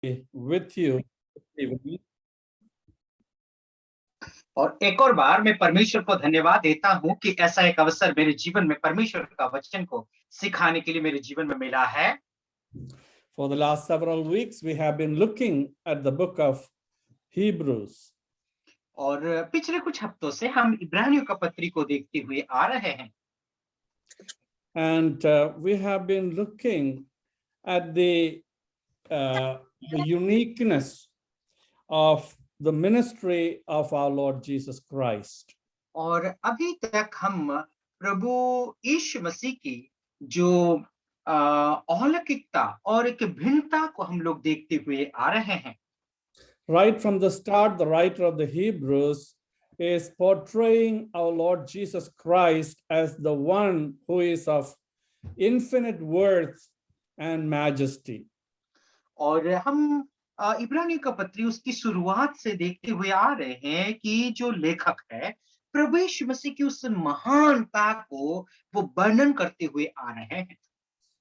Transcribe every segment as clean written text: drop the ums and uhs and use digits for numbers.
with you. और एक और बार मैं परमेश्वर को धन्यवाद देता हूं कि ऐसा एक अवसर मेरे जीवन में परमेश्वर का वचन को सिखाने के लिए मेरे जीवन में मिला है. For the last several weeks, we have been looking at the book of Hebrews. और पिछले कुछ हफ्तों से हम इब्रानियों का पत्री को देखते हुए आ रहे हैं. And we have been looking at the uniqueness of the ministry of our Lord Jesus Christ. और अभी तक हम प्रभु यीशु मसीह की जो अलौकिकता और एक भिन्नता को हम लोग देखते हुए आ रहे हैं. Right from the start, the writer of the Hebrews is portraying our Lord Jesus Christ as the one who is of infinite worth and majesty. और हम इब्रानियों का पत्री उसकी शुरुआत से देखते हुए आ रहे हैं कि जो लेखक है प्रभु यीशु मसीह की उस महानता को वो वर्णन करते हुए आ रहे हैं.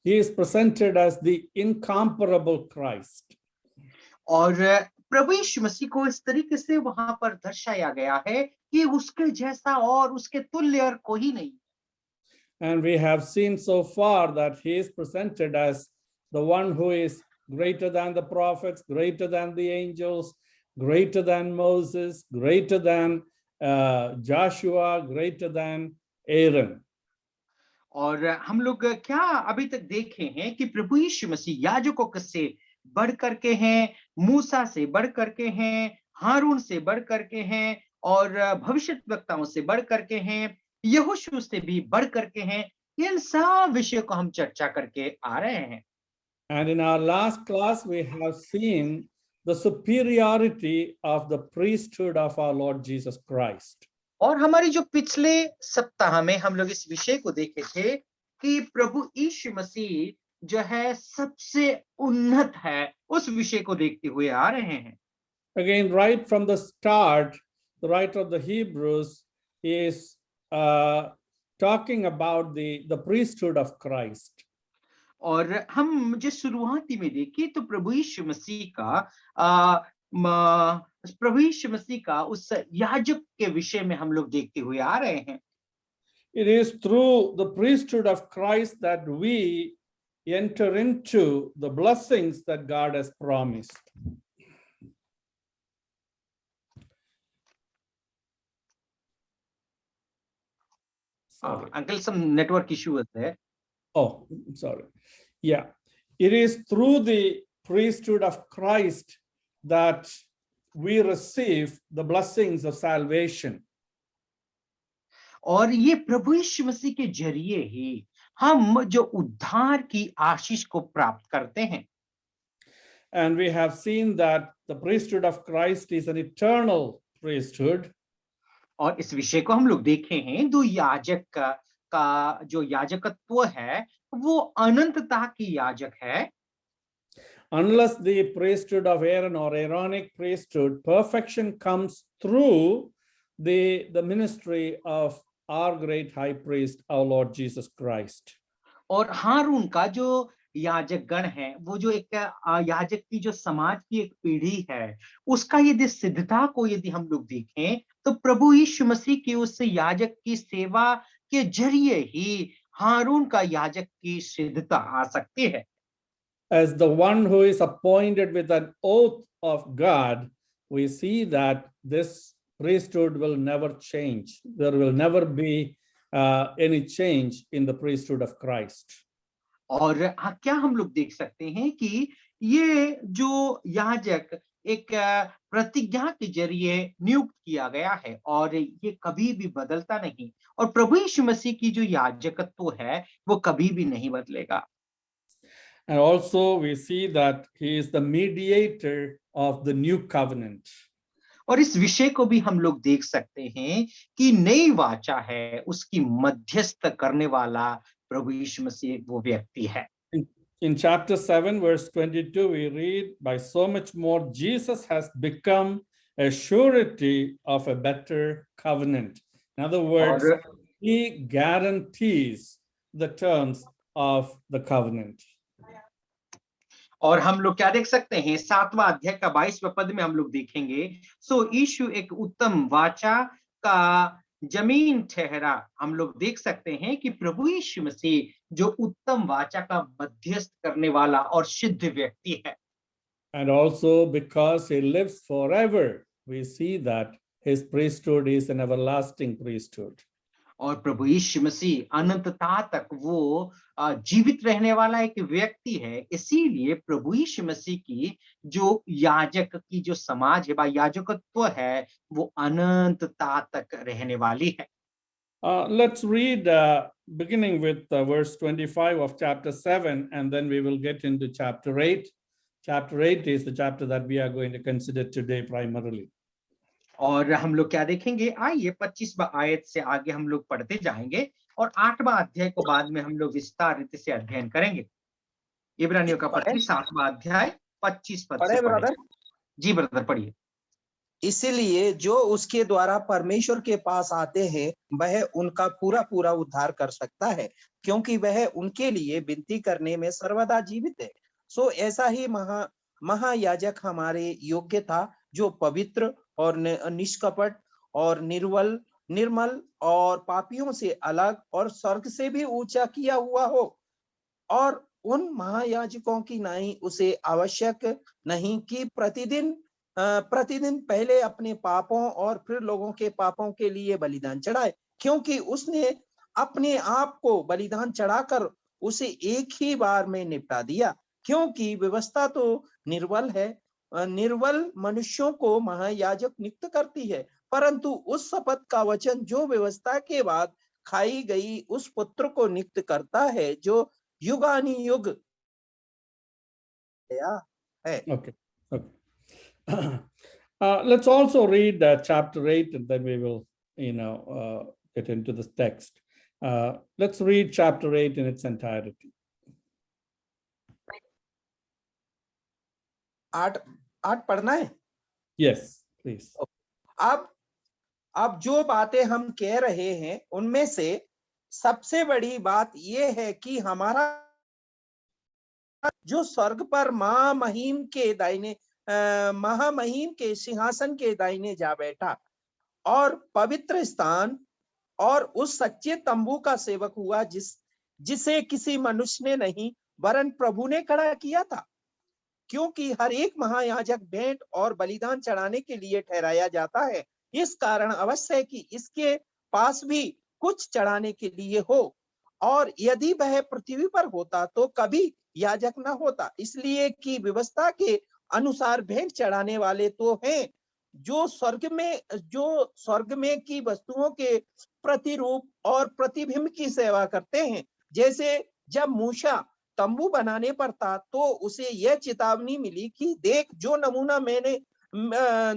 He is presented as the incomparable Christ. और प्रभु यीशु मसीह को इस तरीके से वहां पर दर्शाया गया है कि उसके जैसा और उसके तुल्य और कोई नहीं. And we have seen so far that he is presented as the one who is greater than the prophets, greater than the angels, greater than Moses, greater than Joshua, greater than Aaron. और हम लोग क्या अभी तक देखे हैं कि प्रभु यीशु मसीह याजकों से बढ़ करके हैं, मूसा से बढ़ करके हैं, हारून से बढ़ करके हैं और भविष्यद्वक्ताओं से बढ़ करके हैं, यहोशू से भी बढ़ करके हैं. इन सब विषयों को हम चर्चा करके आ रहे हैं. And in our last class, we have seen the superiority of the priesthood of our Lord Jesus Christ. और हमारी जो पिछले सप्ताह में हम लोग इस विषय को देखे थे कि प्रभु यीशु मसीह जो है सबसे उन्नत है, उस विषय को देखते हुए आ रहे हैं. Again, right from the start, the writer of the Hebrews is talking about the priesthood of Christ. और हम जो शुरुआती में देखे तो प्रभु यीशु मसीह का उस याजक के विषय में हम लोग देखते हुए आ रहे हैं. It is through the priesthood of Christ that we enter into the blessings that God has promised. Uncle, some network issue was there. Oh, sorry. Yeah, it is through the priesthood of Christ that we receive the blessings of salvation. और ये प्रभु यीशु मसीह के जरिए ही हम जो उद्धार की आशीष को प्राप्त करते हैं. And we have seen that the priesthood of Christ is an eternal priesthood. और इस विषय को हम लोग देखे हैं, दो याजक का जो याजकत्व है वो अनंतता की याजक है. Unless the priesthood of Aaron or Aaronic priesthood, perfection comes through the ministry of our great high priest, our Lord Jesus Christ. और हारून का जो याजक गण है, वो जो एक याजक की जो समाज की एक पीढ़ी है, उसका यदि सिद्धता को यदि हम लोग देखें तो प्रभु यीशु मसीह की उस याजक की सेवा के जरिए ही हारून का याजक की सिद्धता आ सकती है. As the one who is appointed with an oath of God, we see that this priesthood will never change. There will never be any change in the priesthood of Christ. और क्या हम लोग देख सकते हैं कि ये जो याजक एक प्रतिज्ञा के जरिए नियुक्त किया गया है और ये कभी भी बदलता नहीं, और प्रभु यीशु मसीह की जो याजकत्व है वो कभी भी नहीं बदलेगा. And also we see that he is the mediator of the new covenant. और इस विषय को भी हम लोग देख सकते हैं कि नई वाचा है, उसकी मध्यस्थ करने वाला प्रभु यीशु मसीह वो व्यक्ति है. In chapter 7 verse 22 we read, by so much more Jesus has become a surety of a better covenant. In other words, he guarantees the terms of the covenant. और हम लोग क्या देख सकते हैं, 7वां अध्याय का 22वें पद में हम लोग देखेंगे, सो यीशु एक उत्तम वाचा का जमीन ठहरा। हम लोग देख सकते हैं कि प्रभु यीशु मसीह जो उत्तम वाचा का मध्यस्थ करने वाला और सिद्ध व्यक्ति है। And also because he lives forever, we see that his priesthood is an everlasting priesthood. और प्रभु यीशु मसीह अनंतता तक वो जीवित रहने वाला एक व्यक्ति है, इसीलिए प्रभु यीशु मसीह की जो याजक की जो समाज है, याजकत्व है, वो अनंतता तक रहने वाली है। Let's read beginning with verse 25 of chapter 7, and then we will get into chapter 8. Chapter 8 is the chapter that we are going to consider today primarily. और हम लोग क्या देखेंगे, आइए 25वां आयत से आगे हम लोग पढ़ते जाएंगे और 8वां अध्याय को बाद में हम लोग विस्तारित से अध्ययन करेंगे। इब्रानियों का पत्री 7वां अध्याय 25 पद से पढ़े। जी ब्रदर पढ़िए। इसीलिए जो उसके द्वारा परमेश्वर के पास आते हैं वह उनका पूरा पूरा उद्धार कर सकता है, क्योंकि वह उनके लिए विनती करने में सर्वदा जीवित है। सो ऐसा ही महायाजक हमारे योग्य था, जो पवित्र और निष्कपट और निर्मल और पापियों से अलग और स्वर्ग से भी ऊंचा किया हुआ हो। और उन महायाजकों की नाई उसे आवश्यक नहीं कि प्रतिदिन पहले अपने पापों और फिर लोगों के पापों के लिए बलिदान चढ़ाए, क्योंकि उसने अपने आप को बलिदान चढ़ाकर उसे एक ही बार में निपटा दिया। क्योंकि व्यवस्था तो निर्बल है, निर्बल मनुष्यों को महायाजक नियुक्त करती है, परंतु उस शपथ का वचन जो व्यवस्था के बाद खाई गई उस पुत्र को नियुक्त करता है, जो युगानुयुग है। Okay. Let's also read chapter 8, and then we will, get into this text. Let's read chapter 8 in its entirety. 8 पढ़ना है? Yes, please. अब जो बातें हम कह रहे हैं उनमें से सबसे बड़ी बात यह है कि हमारा जो स्वर्ग पर महामहिम के सिंहासन के दाहिने जा बैठा और पवित्र स्थान और उस सच्चे तंबू का सेवक हुआ, जिसे किसी मनुष्य ने नहीं वरन प्रभु ने खड़ा किया था। क्योंकि हर एक महायाजक भेंट और बलिदान चढ़ाने के लिए ठहराया जाता है, इस कारण अवश्य है कि इसके पास भी कुछ चढ़ाने के लिए हो, और यदि वह पृथ्वी पर होता तो कभी याजक न होता, इसलिए कि व्यवस्था के अनुसार भेंट चढ़ाने वाले तो हैं जो स्वर्ग में की वस्तुओं के प्रतिरूप और प्रतिबिंब की सेवा करते हैं। जैसे जब मूसा तंबू बनाने पर था तो उसे यह चेतावनी मिली कि देख, जो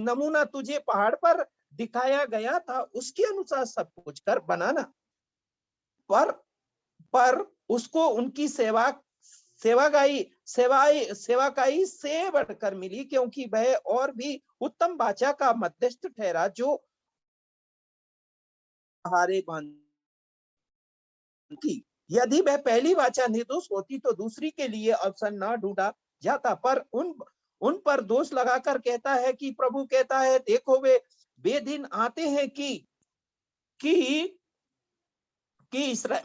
नमूना तुझे पहाड़ पर दिखाया गया था उसके अनुसार सब कुछ कर बनाना। पर उसको उनकी सेवाकाई से बढ़कर मिली, क्योंकि वह और भी उत्तम वाचा का मध्यस्थ ठहरा, जो हारे बांधी। यदि वह पहली वाचा निर्दोष होती तो दूसरी के लिए अवसर न ढूंढा जाता, पर उन पर दोष लगाकर कहता है कि प्रभु कहता है, देखो वे दिन आते हैं कि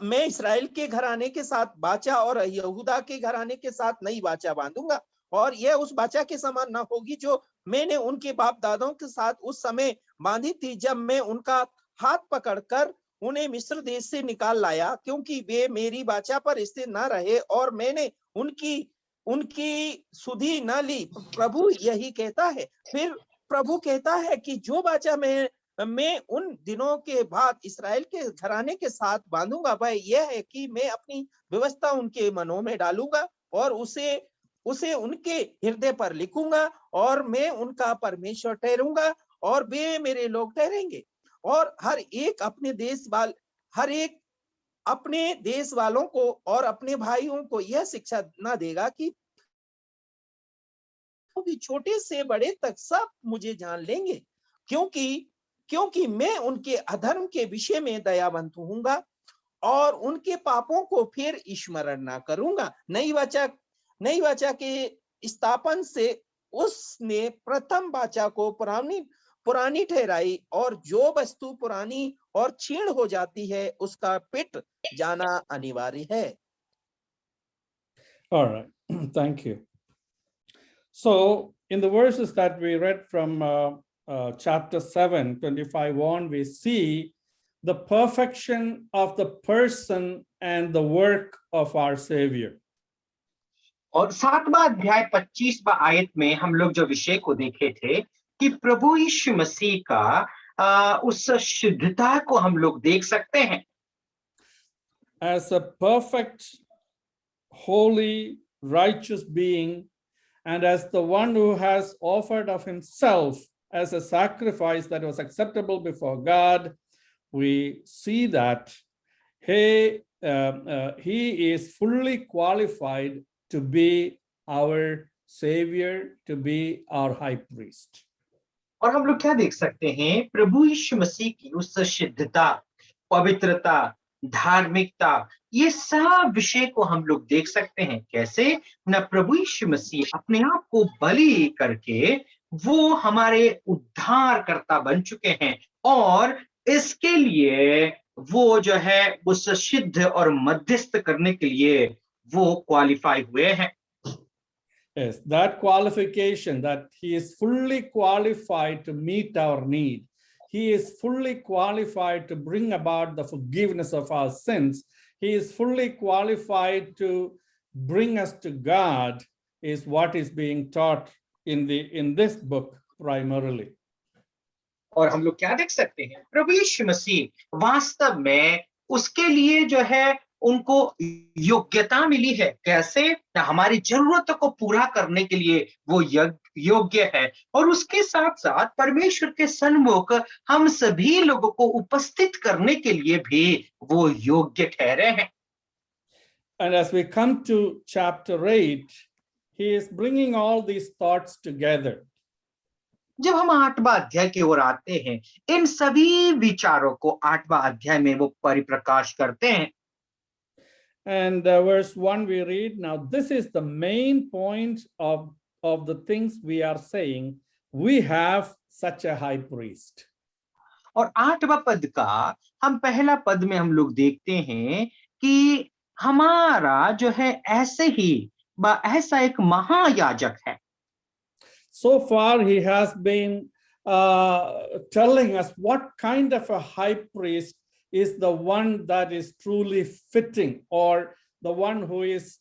मैं इस्राएल के घराने के साथ वाचा और यहूदा के घराने के साथ नई वाचा बांधूंगा, और यह उस वाचा के समान न होगी जो मैंने उनके बाप दादाओं के साथ उस समय बांधी थी, जब मैं उनका हाथ पकड़कर उन्हें मिस्र देश से निकाल लाया, क्योंकि वे मेरी वाचा पर स्थिर न रहे और मैंने उनकी सुधि न ली। प्रभु यही कहता है। फिर प्रभु कहता है कि जो वाचा मैं उन दिनों के बाद इस्राएल के घराने के साथ बांधूंगा, वह यह है कि मैं अपनी व्यवस्था उनके मनों में डालूंगा और उसे उनके हृदय पर लिखूंगा, और मैं उनका परमेश्वर ठहरूंगा और वे मेरे लोग ठहरेंगे। और हर एक अपने देश वालों को और अपने भाइयों को यह शिक्षा न देगा कि छोटे से बड़े तक सब मुझे जान लेंगे, क्योंकि मैं उनके अधर्म के विषय में दयावंत होऊंगा और उनके पापों को फिर स्मरण ना करूंगा। नई वाचा स्थापन से उसने प्रथम वाचा को पुरानी ठहराई, और जो वस्तु पुरानी और क्षीण हो जाती है उसका पिट जाना अनिवार्य है। All right, thank you. So, in the verses that we read from chapter 7, 25 on, we see the perfection of the person and the work of our Savior. और 7वां अध्याय 25वां आयत में हम लोग जो विषय को देखे थे कि प्रभु यीशु मसीह का उस शुद्धता को हम लोग देख सकते हैं। As a perfect, holy, righteous being, and as the one who has offered of himself as a sacrifice that was acceptable before God, we see that he is fully qualified to be our Savior, to be our high priest. और हम लोग क्या देख सकते हैं, प्रभु यीशु मसीह की उस शुद्धता, पवित्रता, धार्मिकता, ये सब विषय को हम लोग देख सकते हैं। कैसे न प्रभु यीशु मसीह अपने आप को बलि करके वो हमारे उद्धारकर्ता बन चुके हैं, और इसके लिए वो जो है उस सिद्ध और मध्यस्थ करने के लिए वो क्वालिफाई हुए हैं। Yes, that qualification, that he is fully qualified to meet our need. He is fully qualified to bring about the forgiveness of our sins. He is fully qualified to bring us to God, is what is being taught in this book primarily. और हम लोग क्या देख सकते हैं, प्रभु यीशु मसीह वास्तव में उसके लिए जो है उनको योग्यता मिली है। कैसे? हमारी जरूरतों को पूरा करने के लिए वो योग्य है, और उसके साथ साथ परमेश्वर के सन्मुख हम सभी लोगों को उपस्थित करने के लिए भी वो योग्य ठहरे हैं। And as we come to chapter 8, he is bringing all these thoughts together. जब हम 8वां अध्याय की ओर आते हैं, इन सभी विचारों को 8वां अध्याय में वो परिप्रकाश करते हैं। And verse 1 we read, now this is the main point of the things we are saying, we have such a high priest. और 8वां पद का हम पहला पद में हम लोग देखते हैं कि हमारा जो है ऐसा एक महायाजक है। So far he has been telling us what kind of a high priest is the one that is truly fitting, or the one who is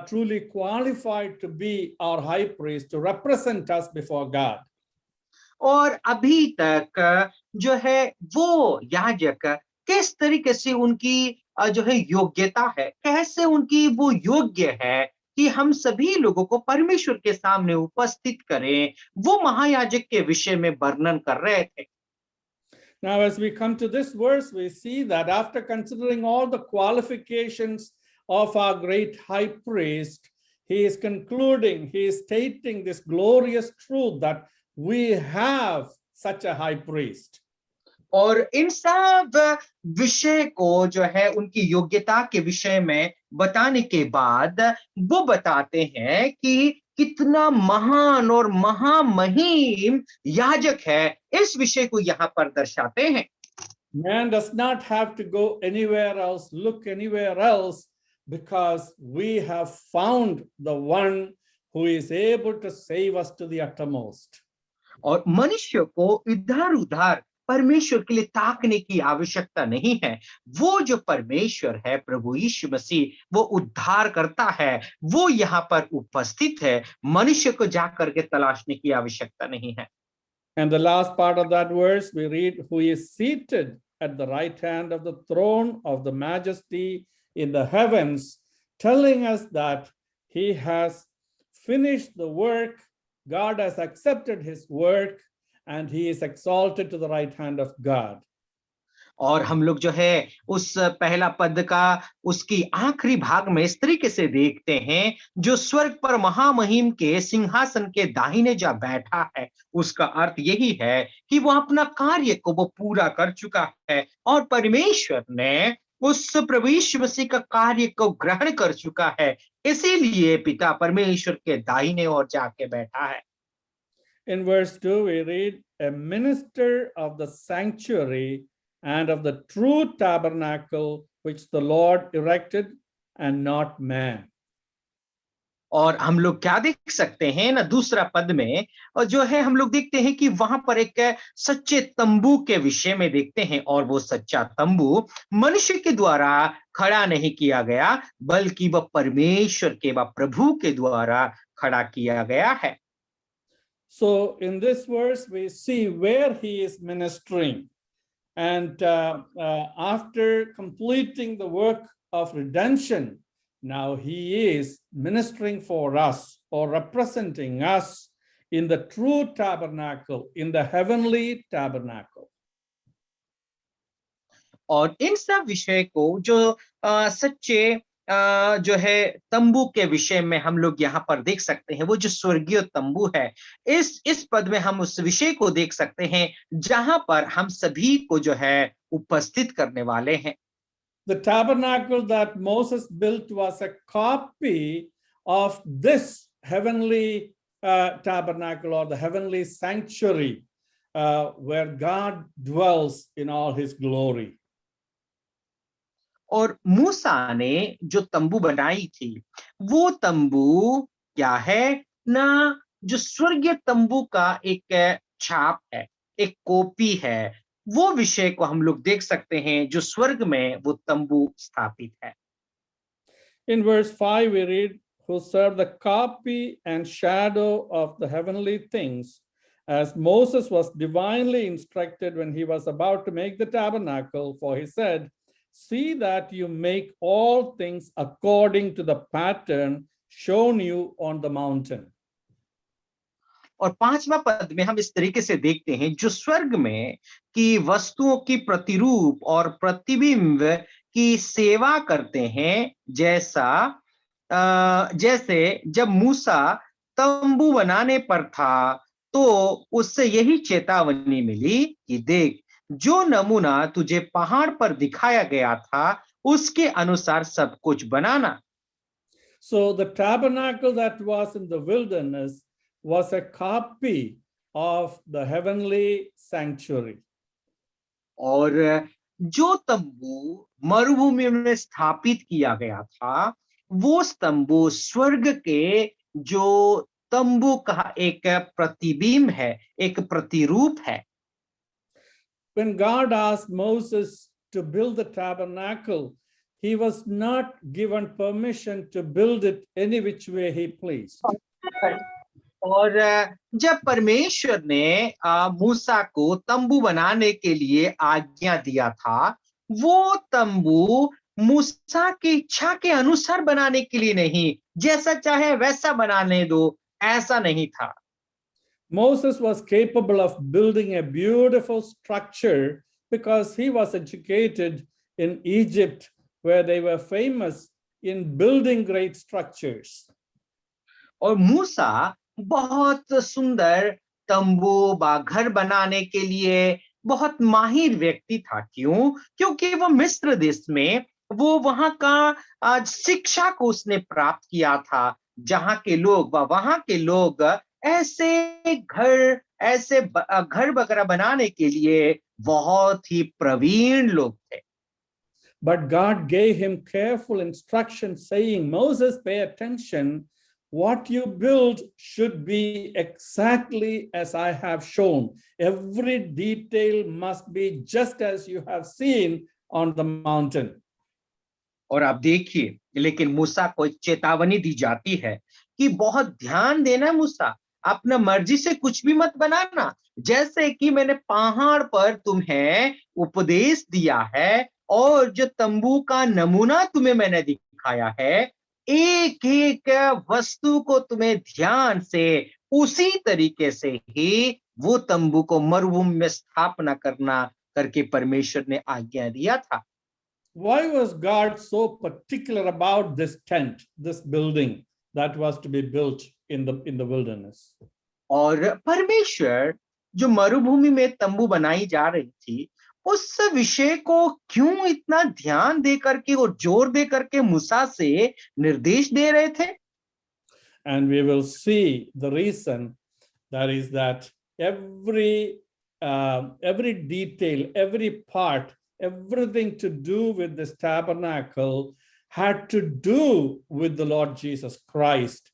truly qualified to be our high priest, to represent us before God. और अभी तक जो है वो याजक किस तरीके से उनकी जो है योग्यता है, कैसे उनकी वो योग्य है कि हम सभी लोगों को परमेश्वर के सामने उपस्थित करें, वो महायाजक के विषय में वर्णन कर रहे थे। Now, as we come to this verse, we see that after considering all the qualifications of our great high priest, he is concluding, he is stating this glorious truth that we have such a high priest. और इन सब विषय को जो है उनकी योग्यता के विषय में बताने के बाद वो बताते हैं कि कितना महान और महामहिम याजक है, इस विषय को यहाँ पर दर्शाते हैं। Man does not have to go anywhere else, look anywhere else, because we have found the one who is able to save us to the uttermost. और मनुष्य को इधर उधर परमेश्वर के लिए ताकने की आवश्यकता नहीं है। वो जो परमेश्वर है, प्रभु यीशु मसीह, वो उद्धार करता है, वो यहाँ पर उपस्थित है। मनुष्य को जाकर के तलाशने की आवश्यकता नहीं है। And the last part of that verse we read, who is seated at the right hand of the throne of the majesty in the heavens, telling us that he has finished the work, God has accepted his work, and he is exalted to the right hand of God. और हम लोग जो है उस पहला पद का उसकी आखिरी भाग में इस तरीके से देखते हैं, जो स्वर्ग पर महामहिम के सिंहासन के दाहिने जा बैठा है, उसका अर्थ यही है कि वो अपना कार्य को वो पूरा कर चुका है, और परमेश्वर ने उस प्रभु यीशु मसीह का कार्य को ग्रहण कर चुका है, इसीलिए पिता परमेश्वर के दाहिने ओर जाके बैठा है। In verse 2, we read, a minister of the sanctuary and of the true tabernacle which the Lord erected and not man. और हम लोग क्या देख सकते हैं ना, दूसरा पद में और जो है हम लोग देखते हैं कि वहां पर एक सच्चे तंबू के विषय में देखते हैं, और वो सच्चा तंबू मनुष्य के द्वारा खड़ा नहीं किया गया, बल्कि वह परमेश्वर के व प्रभु के द्वारा खड़ा किया गया है। So in this verse, we see where he is ministering. And after completing the work of redemption, now he is ministering for us or representing us in the true tabernacle, in the heavenly tabernacle. और इन सब विषय को जो सच्चे जो है तंबू के विषय में हम लोग यहाँ पर देख सकते हैं, वो जो स्वर्गीय तंबू है, इस पद में हम उस विषय को देख सकते हैं जहां पर हम सभी को जो है उपस्थित करने वाले हैं। The tabernacle that Moses built was a copy of this heavenly tabernacle or the heavenly sanctuary where God dwells in all his glory. और मूसा ने जो तंबू बनाई थी, वो तंबू क्या है ना, जो स्वर्गीय तंबू का एक छाप है, एक कॉपी है, वो विषय को हम लोग देख सकते हैं जो स्वर्ग में वो तंबू स्थापित है। In verse 5 we read, who serve the copy and shadow of the heavenly things, as Moses was divinely instructed when he was about to make the tabernacle, for he said, see that you make all things according to the pattern shown you on the mountain. और 5वां पद में हम इस तरीके से देखते हैं, जो स्वर्ग में की वस्तुओं की प्रतिरूप और प्रतिबिंब की सेवा करते हैं, जैसे जब मूसा तंबू बनाने पर था, तो उससे यही चेतावनी मिली कि देख, जो नमूना तुझे पहाड़ पर दिखाया गया था, उसके अनुसार सब कुछ बनाना। So the tabernacle that was in the wilderness was a copy of the heavenly sanctuary. और जो तंबू मरुभूमि में स्थापित किया गया था, वो तंबू स्वर्ग के जो तंबू का एक प्रतिबिंब है, एक प्रतिरूप है। When God asked Moses to build the tabernacle, he was not given permission to build it any which way he pleased. और जब परमेश्वर ने मूसा को तंबू बनाने के लिए आज्ञा दिया था, वो तंबू मूसा की इच्छा के अनुसार बनाने के लिए नहीं, जैसा चाहे वैसा बनाने दो, ऐसा नहीं था। Moses was capable of building a beautiful structure because he was educated in Egypt, where they were famous in building great structures. और मूसा बहुत सुंदर तंबू बा घर बनाने के लिए बहुत माहिर व्यक्ति था। क्यों? क्योंकि वो मिस्र देश में वो वहां का शिक्षा को उसने प्राप्त किया था, जहां के लोग वहां के लोग ऐसे घर वगैरह बनाने के लिए बहुत ही प्रवीण लोग थे। But God gave him careful instruction saying, Moses, pay attention. What you build should be exactly as I have shown. Every detail must be just as you have seen on the mountain. और आप देखिए, लेकिन मूसा को एक चेतावनी दी जाती है कि बहुत ध्यान देना मूसा, अपना मर्जी से कुछ भी मत बनाना, जैसे कि मैंने पहाड़ पर तुम्हें उपदेश दिया है, और जो तंबू का नमूना तुम्हें मैंने दिखाया है, एक एक वस्तु को तुम्हें ध्यान से उसी तरीके से ही वो तंबू को मरुभूमि में स्थापना करना करके परमेश्वर ने आज्ञा दिया था। Why was God so particular about this tent, this building that was to be built in the wilderness? और परमेश्वर जो मरुभूमि में तंबू बनाई जा रही थी, उस विषय को क्यों इतना ध्यान दे करके और जोर दे करके मूसा से निर्देश दे रहे थे? And we will see the reason. That is that every detail, every part, everything to do with this tabernacle had to do with the Lord Jesus Christ.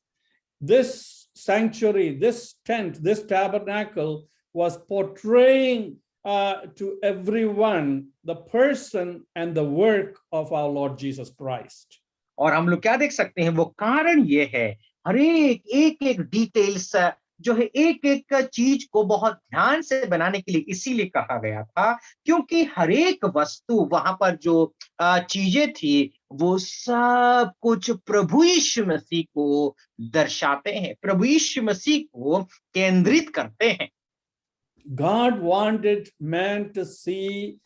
This sanctuary, this tent, this tabernacle was portraying to everyone the person and the work of our Lord Jesus Christ. और हम लोग क्या देख सकते हैं, वो कारण ये है, हर एक डिटेल्स जो है, एक चीज को बहुत ध्यान से बनाने के लिए इसीलिए कहा गया था, क्योंकि हर एक वस्तु वहां पर जो चीजें थी, वो सब कुछ प्रभु यीशु मसीह को दर्शाते हैं, प्रभु यीशु मसीह को केंद्रित करते हैं। God wanted man to see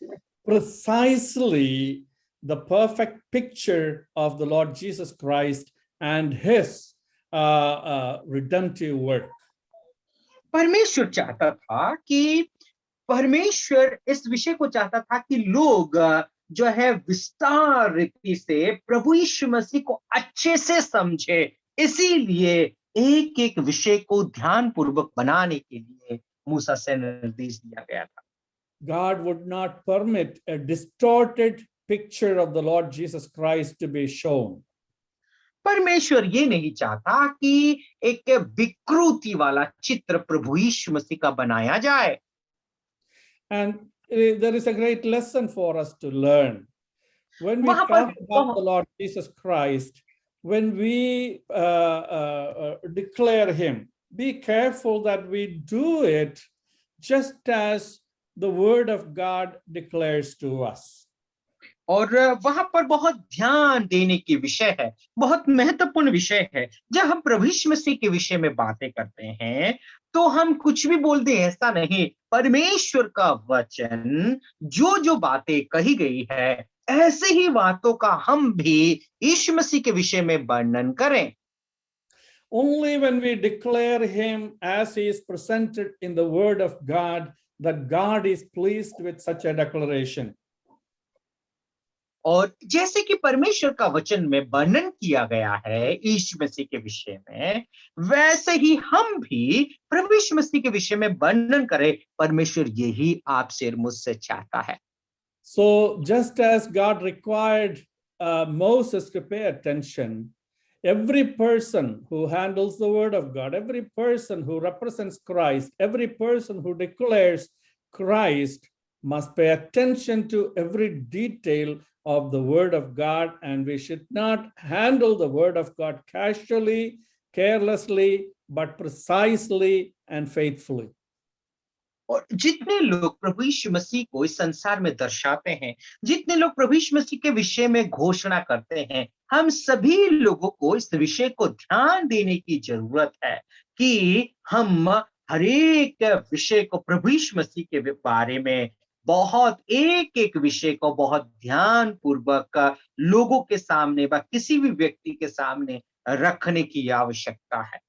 precisely the perfect picture of the Lord Jesus Christ and his redemptive work. परमेश्वर चाहता था कि परमेश्वर इस विषय को चाहता था कि लोग जो है विस्तार रीति से प्रभु यीशु मसीह को अच्छे से समझे, इसीलिए एक विषय को ध्यान पूर्वक बनाने के लिए मूसा से निर्देश दिया गया था। God would not permit a distorted picture of the Lord Jesus Christ to be shown. परमेश्वर ये नहीं चाहता कि एक विकृति वाला चित्र प्रभु यीशु मसीह का बनाया जाए। And there is a great lesson for us to learn. When we talk about the Lord Jesus Christ, when we declare him, be careful that we do it just as the word of God declares to us. और वहां पर बहुत ध्यान देने की विषय है, बहुत महत्वपूर्ण विषय है। जब हम प्रभु यीशु मसीह के विषय में बातें करते हैं, तो हम कुछ भी बोल दें ऐसा नहीं, परमेश्वर का वचन जो बातें कही गई है, ऐसे ही बातों का हम भी यीशु मसीह के विषय में वर्णन करें। Only when we declare him as he is presented in the word of God, that God is pleased with such a declaration. और जैसे कि परमेश्वर का वचन में वर्णन किया गया है यीशु मसीह के विषय में, वैसे ही हम भी प्रभु यीशु मसीह के विषय में वर्णन करें। परमेश्वर यही आपसे और मुझसे चाहता है। So just as God required Moses to pay attention, every person who handles the word of God, every person who represents Christ, every person who declares Christ must pay attention to every detail of the word of God, and we should not handle the word of God casually, carelessly, but precisely and faithfully. और जितने लोग प्रभु यीशु मसीह को इस संसार में दर्शाते हैं, जितने लोग प्रभु यीशु मसीह के विषय में घोषणा करते हैं, हम सभी लोगों को इस विषय को ध्यान देने की जरूरत है कि हम हर एक विषय को प्रभु यीशु मसीह के बारे में बहुत एक विषय को बहुत ध्यान पूर्वक लोगों के सामने व किसी भी व्यक्ति के सामने रखने की आवश्यकता है।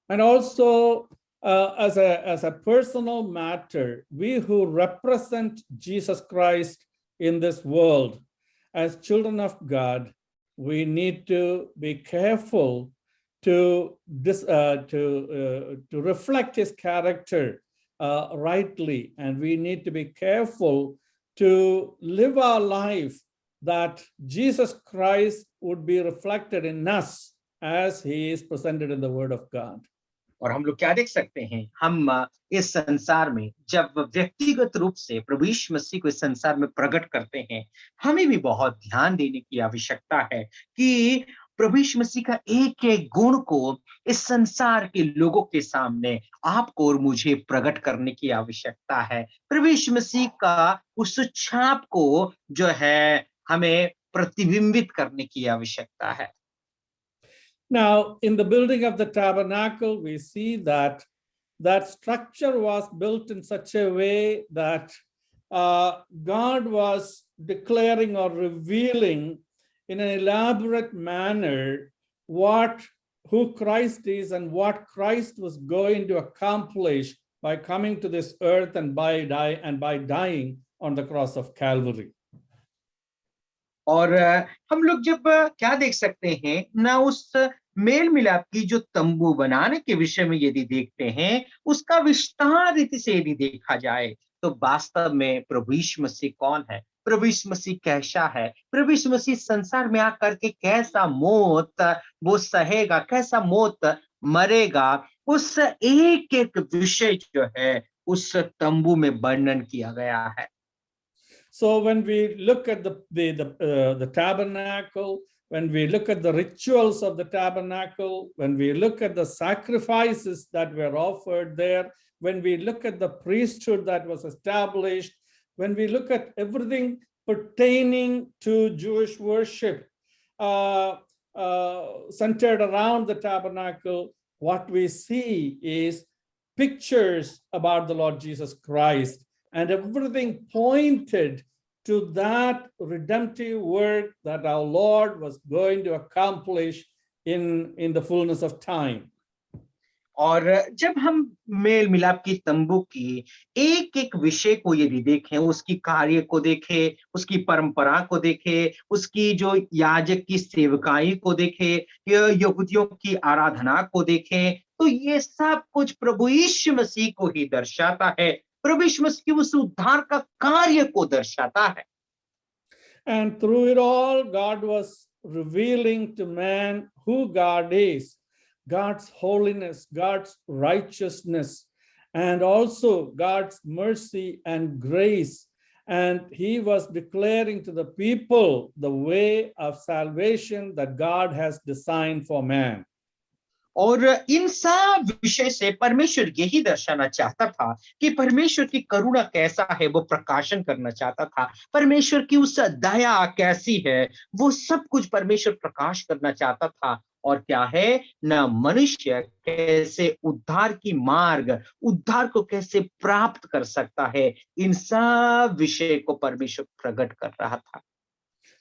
And also as a personal matter, we who represent Jesus Christ in this world as children of God, we need to be careful to reflect his character rightly, and we need to be careful to live our life that Jesus Christ would be reflected in us as he is presented in the word of God. और हम लोग क्या देख सकते हैं, हम इस संसार में जब व्यक्तिगत रूप से प्रभु यीशु मसीह को इस संसार में प्रकट करते हैं, हमें भी बहुत ध्यान देने की आवश्यकता है कि प्रभु यीशु मसीह का एक गुण को इस संसार के लोगों के सामने आपको और मुझे प्रकट करने की आवश्यकता है। प्रभु यीशु मसीह का उस छाप को जो है हमें प्रतिबिंबित करने की आवश्यकता है। Now, in the building of the tabernacle, we see that structure was built in such a way that God was declaring or revealing in an elaborate manner who Christ is and what Christ was going to accomplish by coming to this earth and by dying on the cross of Calvary. और हम लोग जब क्या देख सकते हैं ना, उस मेल मिलाप की जो तंबू बनाने के विषय में यदि देखते हैं, उसका विस्तार रीति से यदि देखा जाए, तो वास्तव में प्रभु यीशु मसीह कौन है, प्रभु यीशु मसीह कैसा है, प्रभु यीशु मसीह संसार में आकर के कैसा मौत वो सहेगा, कैसा मौत मरेगा, उस एक एक विषय जो है उस तंबू में वर्णन किया गया है। So when we look at the tabernacle, when we look at the rituals of the tabernacle, when we look at the sacrifices that were offered there, when we look at the priesthood that was established, when we look at everything pertaining to Jewish worship centered around the tabernacle, what we see is pictures about the Lord Jesus Christ, and everything pointed to that redemptive work that our Lord was going to accomplish in the fullness of time. और जब हम mail मिलाप की तंबू की एक एक विषय को यदि देखें, उसकी कार्य को देखें, उसकी परंपरा को देखें, उसकी जो याजक की सेवकाई को देखें, यहूदियों की आराधना को देखें, तो ये सब कुछ प्रभु यीशु मसीह को ही दर्शाता है, प्रभु यीशु मसीह के उस उद्धार का कार्य को दर्शाता है। And through it all, God was revealing to man who God is, God's holiness, God's righteousness, and also God's mercy and grace. And he was declaring to the people the way of salvation that God has designed for man. और इन सब विषय से परमेश्वर यही दर्शाना चाहता था कि परमेश्वर की करुणा कैसा है, वो प्रकाशन करना चाहता था, परमेश्वर की उस दया कैसी है, वो सब कुछ परमेश्वर प्रकाश करना चाहता था। और क्या है ना, मनुष्य कैसे उद्धार की मार्ग, उद्धार को कैसे प्राप्त कर सकता है, इन सब विषय को परमेश्वर प्रकट कर रहा था।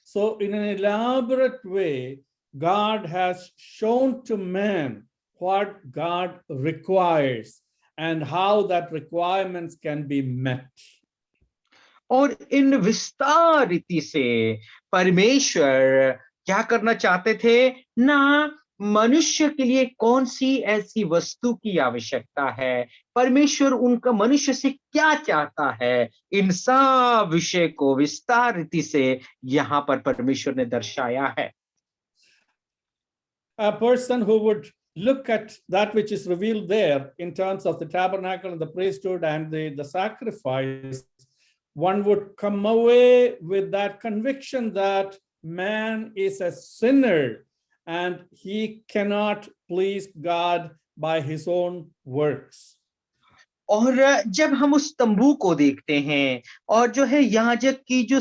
So in an elaborate way, God has shown to man what God requires and how that requirements can be met. और इन विस्तार रीति से परमेश्वर क्या करना चाहते थे ना, मनुष्य के लिए कौन सी ऐसी वस्तु की आवश्यकता है, परमेश्वर उनका मनुष्य से क्या चाहता है, इन सब विषय को विस्तार रीति से यहाँ पर परमेश्वर ने दर्शाया है। A person who would look at that which is revealed there in terms of the tabernacle and the priesthood and the sacrifice, one would come away with that conviction that man is a sinner and he cannot please God by his own works. और जब हम उस तंबू को देखते हैं और जो है याजक की जो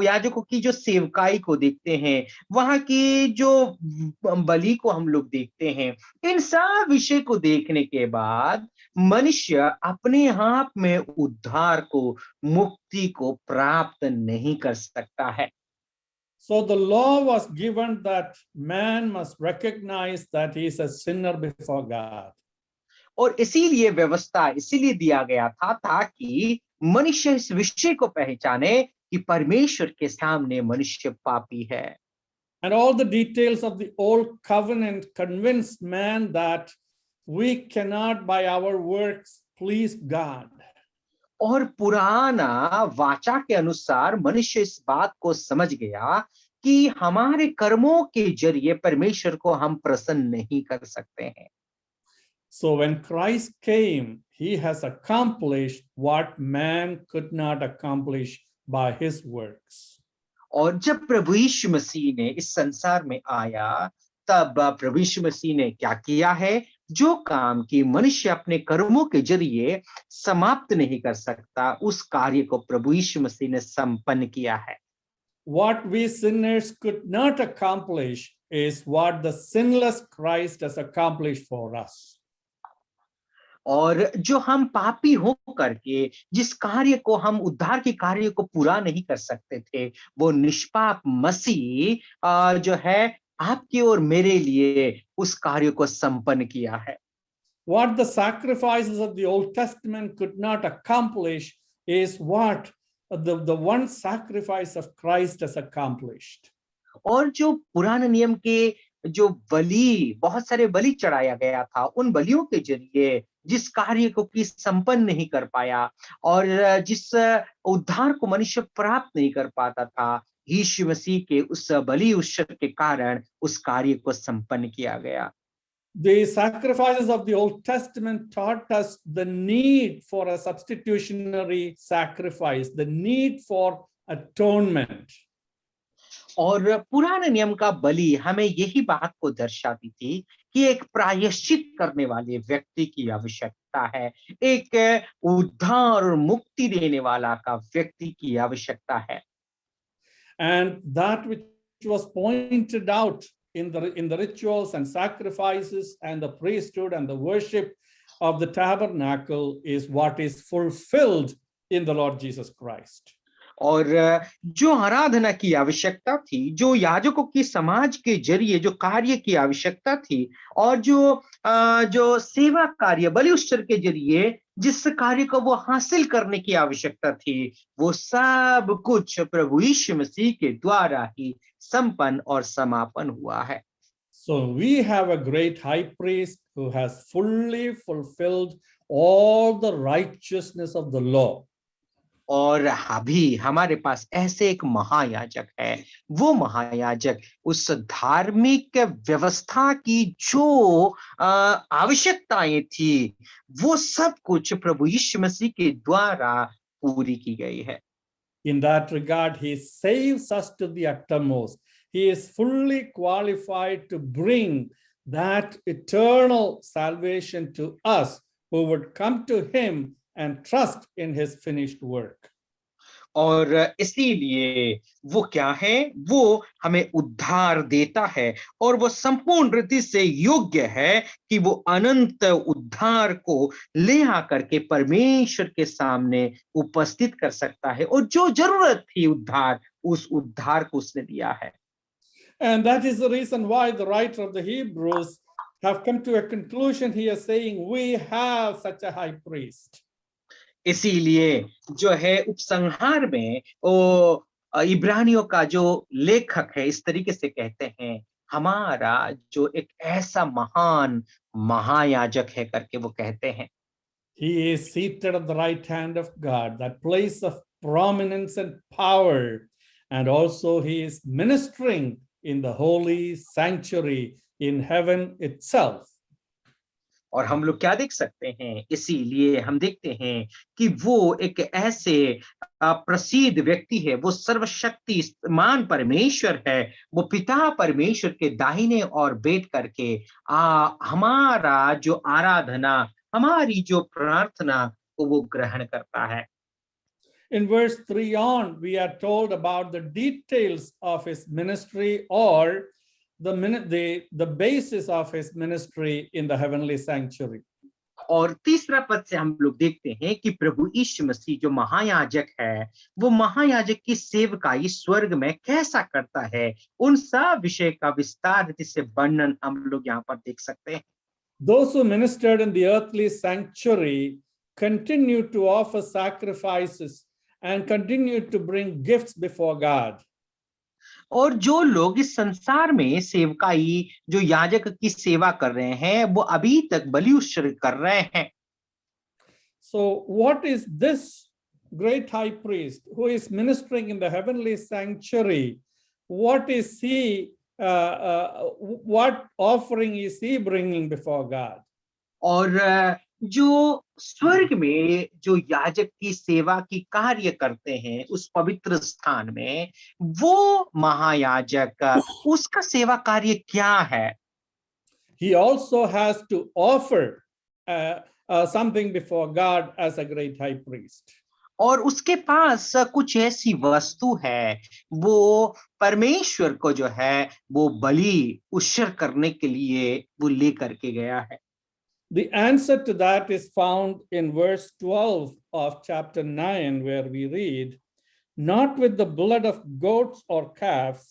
याजकों की जो सेवकाई को देखते हैं, वहां की जो बलि को हम लोग देखते हैं, इन सब विषय को देखने के बाद मनुष्य अपने आप में उद्धार को, मुक्ति को प्राप्त नहीं कर सकता है। So the law was given that man must recognize that he is a sinner before God. और इसीलिए व्यवस्था इसीलिए दिया गया था ताकि मनुष्य इस विषय को पहचाने कि परमेश्वर के सामने मनुष्य पापी है। And all the details of the old covenant convinced man that we cannot by our works please God. और पुराना वाचा के अनुसार मनुष्य इस बात को समझ गया कि हमारे कर्मों के जरिए परमेश्वर को हम प्रसन्न नहीं कर सकते हैं। So when Christ came, he has accomplished what man could not accomplish by his works. और जब प्रभु यीशु मसीह ने इस संसार में आया, तब प्रभु यीशु मसीह ने क्या किया है, जो काम की मनुष्य अपने कर्मों के जरिए समाप्त नहीं कर सकता, उस कार्य को प्रभु यीशु मसीह ने संपन्न किया है। What we sinners could not accomplish is what the sinless Christ has accomplished for us. और जो हम पापी हो करके जिस कार्य को हम उद्धार के कार्य को पूरा नहीं कर सकते थे, वो निष्पाप मसीह जो है आपके और मेरे लिए उस कार्य को संपन्न किया है। What the sacrifices of the Old Testament could not accomplish is what the one sacrifice of Christ has accomplished. और जो पुराने नियम के जो बलि, बहुत सारे बलि चढ़ाया गया था, उन बलियों के जरिए जिस कार्य को की संपन्न नहीं कर पाया और जिस उद्धार को मनुष्य प्राप्त नहीं कर पाता था, यीशु मसीह के उस बलि उत्सव के कारण उस कार्य को संपन्न किया गया। The sacrifices of the Old Testament taught us the need for a substitutionary sacrifice, the need for atonement. और पुराने नियम का बलि हमें यही बात को दर्शाती थी कि एक प्रायश्चित करने वाले व्यक्ति की आवश्यकता है, एक उद्धार और मुक्ति देने वाला का व्यक्ति की आवश्यकता है। And that which was pointed out in the rituals and sacrifices and the priesthood and the worship of the tabernacle is what is fulfilled in the Lord Jesus Christ. और जो आराधना की आवश्यकता थी, जो याजकों की समाज के जरिए जो कार्य की आवश्यकता थी और जो सेवा कार्य बलि उत्सव के जरिए जिस कार्य को वो हासिल करने की आवश्यकता थी, वो सब कुछ प्रभु यीशु मसीह के द्वारा ही संपन्न और समापन हुआ है। So we have a great high priest who has fully fulfilled all the righteousness of the law. और अभी हमारे पास ऐसे एक महायाजक है, वो महायाजक उस धार्मिक व्यवस्था की जो आवश्यकताएं थी, वो सब कुछ प्रभु यीशु मसीह के द्वारा पूरी की गई है। In that regard, he saves us to the uttermost. He is fully qualified to bring that eternal salvation to us who would come to him and trust in his finished work. और इसीलिए वो क्या है, वो हमें उद्धार देता है और वो संपूर्ण रीति से योग्य है कि वो अनंत उद्धार को ले आकर के परमेश्वर के सामने उपस्थित कर सकता है और जो जरूरत थी उद्धार, उस उद्धार को उसने दिया है। And that is the reason why the writer of the Hebrews have come to a conclusion here saying, we have such a high priest. इसीलिए जो है उपसंहार में वो इब्रानियों का जो लेखक है इस तरीके से कहते हैं, हमारा जो एक ऐसा महान महायाजक है करके वो कहते हैं। He is seated at the right hand of God, that place of prominence and power, and also he is ministering in the holy sanctuary in heaven itself. और हम लोग क्या देख सकते हैं, इसीलिए हम देखते हैं कि वो एक ऐसे प्रसिद्ध व्यक्ति है, वो सर्वशक्तिमान परमेश्वर है, वो पिता परमेश्वर के दाहिने ओर बैठ करके हमारा जो आराधना, हमारी जो प्रार्थना को वो ग्रहण करता है। In verse 3 on, we are told about the details of his ministry or the basis of his ministry in the heavenly sanctuary. और तीसरा पद से हम लोग देखते हैं कि प्रभु यीशु मसीह जो महायाजक है, वो महायाजक की सेवकाई स्वर्ग में कैसा करता है, उन सब विषय का विस्तार से वर्णन हम लोग यहाँ पर देख सकते हैं। Those who ministered in the earthly sanctuary continued to offer sacrifices and continued to bring gifts before God. और जो लोग इस संसार में सेवकाई जो याजक की सेवा कर रहे हैं, वो अभी तक बलि उत्सव कर रहे हैं। So what is this great high priest who is ministering in the heavenly sanctuary? What is he? What offering is he bringing before God? और जो स्वर्ग में जो याजक की सेवा की कार्य करते हैं उस पवित्र स्थान में, वो महायाजक उसका सेवा कार्य क्या है? He also has to offer something before God as a great high priest. और उसके पास कुछ ऐसी वस्तु है, वो परमेश्वर को जो है वो बलि उत्सव करने के लिए वो लेकर के गया है। The answer to that is found in verse 12 of chapter 9, where we read, "Not with the blood of goats or calves,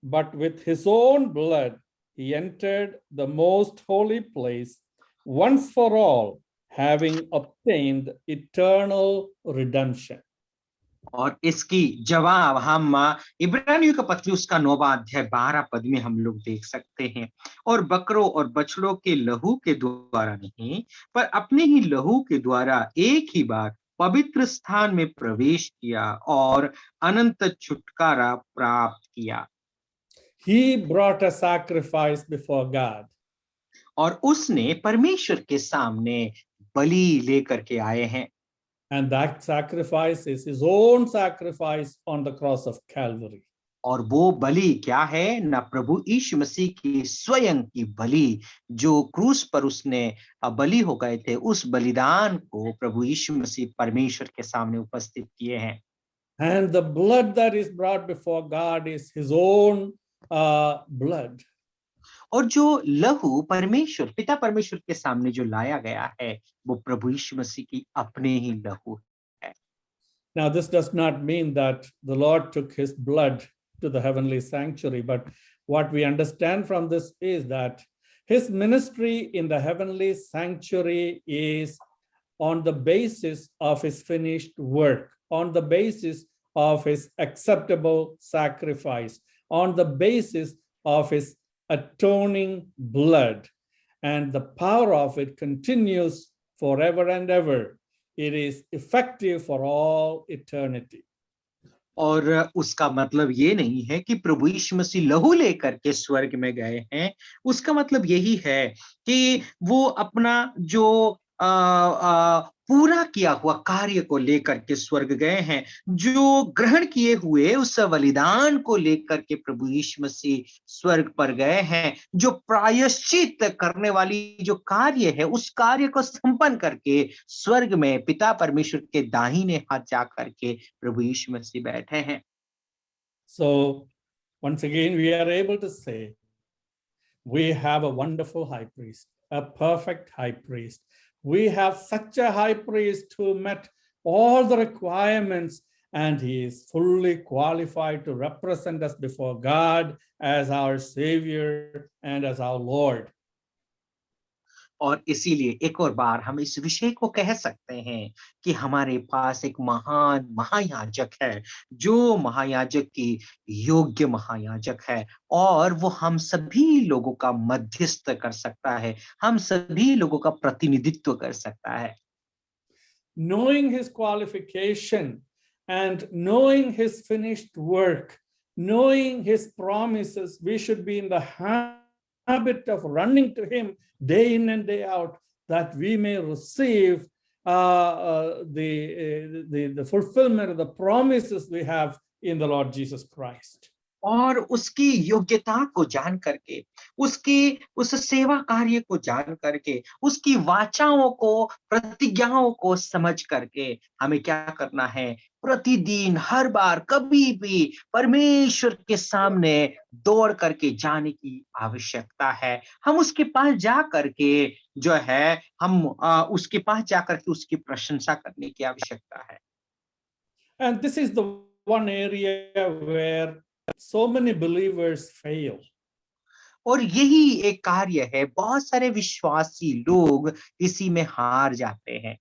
but with his own blood, he entered the most holy place once for all, having obtained eternal redemption." और इसकी जवाब हम इब्रानियों का पत्री उसका 9वां अध्याय 12 पद में हम लोग देख सकते हैं। और बकरों और बछड़ों के लहू के द्वारा नहीं, पर अपने ही लहू के द्वारा एक ही बार पवित्र स्थान में प्रवेश किया और अनंत छुटकारा प्राप्त किया। He brought a sacrifice before God. और उसने परमेश्वर के सामने बलि लेकर के आए हैं। And that sacrifice is his own sacrifice on the cross of Calvary. और वो बलि क्या है? ना प्रभु यीशु मसीह की स्वयं की बलि, जो क्रूस पर उसने बलि हो गए थे, उस बलिदान को प्रभु यीशु मसीह परमेश्वर के सामने उपस्थित किए हैं। And the blood that is brought before God is his own blood. और जो लहू परमेश्वर पिता परमेश्वर के सामने जो लाया गया है, वो प्रभु यीशु मसीह की अपने ही लहू है। Now, this does not mean that the Lord took his blood to the heavenly sanctuary, but what we understand from this is that his ministry in the heavenly sanctuary is on the basis of his finished work, on the basis of his acceptable sacrifice, on the basis of his atoning blood. And the power of it continues forever and ever. It is effective for all eternity. और उसका मतलब ये नहीं है कि प्रभु यीशु मसीह लहू लेकर के स्वर्ग में गए हैं। उसका मतलब यही है कि वो अपना जो पूरा किया हुआ कार्य को लेकर के स्वर्ग गए हैं, जो ग्रहण किए हुए उस बलिदान को लेकर के प्रभु यीशु मसीह स्वर्ग पर गए हैं, जो प्रायश्चित करने वाली जो कार्य है, उस कार्य को संपन्न करके स्वर्ग में पिता परमेश्वर के दाहिने हाथ जा करके प्रभु यीशु मसीह बैठे हैं। So once again we are able to say we have a wonderful high priest, a perfect high priest. We have such a high priest who met all the requirements, and he is fully qualified to represent us before God as our Savior and as our Lord. और इसीलिए एक और बार हम इस विषय को कह सकते हैं कि हमारे पास एक महान महायाजक है, जो महायाजक की योग्य महायाजक है, और वो हम सभी लोगों का मध्यस्थ कर सकता है, हम सभी लोगों का प्रतिनिधित्व कर सकता है। Knowing his qualification and knowing his finished work, knowing his promises, we should be in the habit of running to him day in and day out, that we may receive the fulfillment of the promises we have in the Lord Jesus Christ. और उसकी योग्यता को जान करके, उसकी उस सेवा कार्य को जान करके, उसकी वाचाओं को, प्रतिज्ञाओं को समझ करके हमें क्या करना है? प्रतिदिन, हर बार, कभी भी परमेश्वर के सामने दौड़ करके जाने की आवश्यकता है। हम उसके पास जा करके जो है, हम उसके पास जा करके उसकी प्रशंसा करने की आवश्यकता है। And this is the one area where so many believers fail. और यही एक कार्य है, बहुत सारे विश्वासी लोग इसी में हार जाते हैं।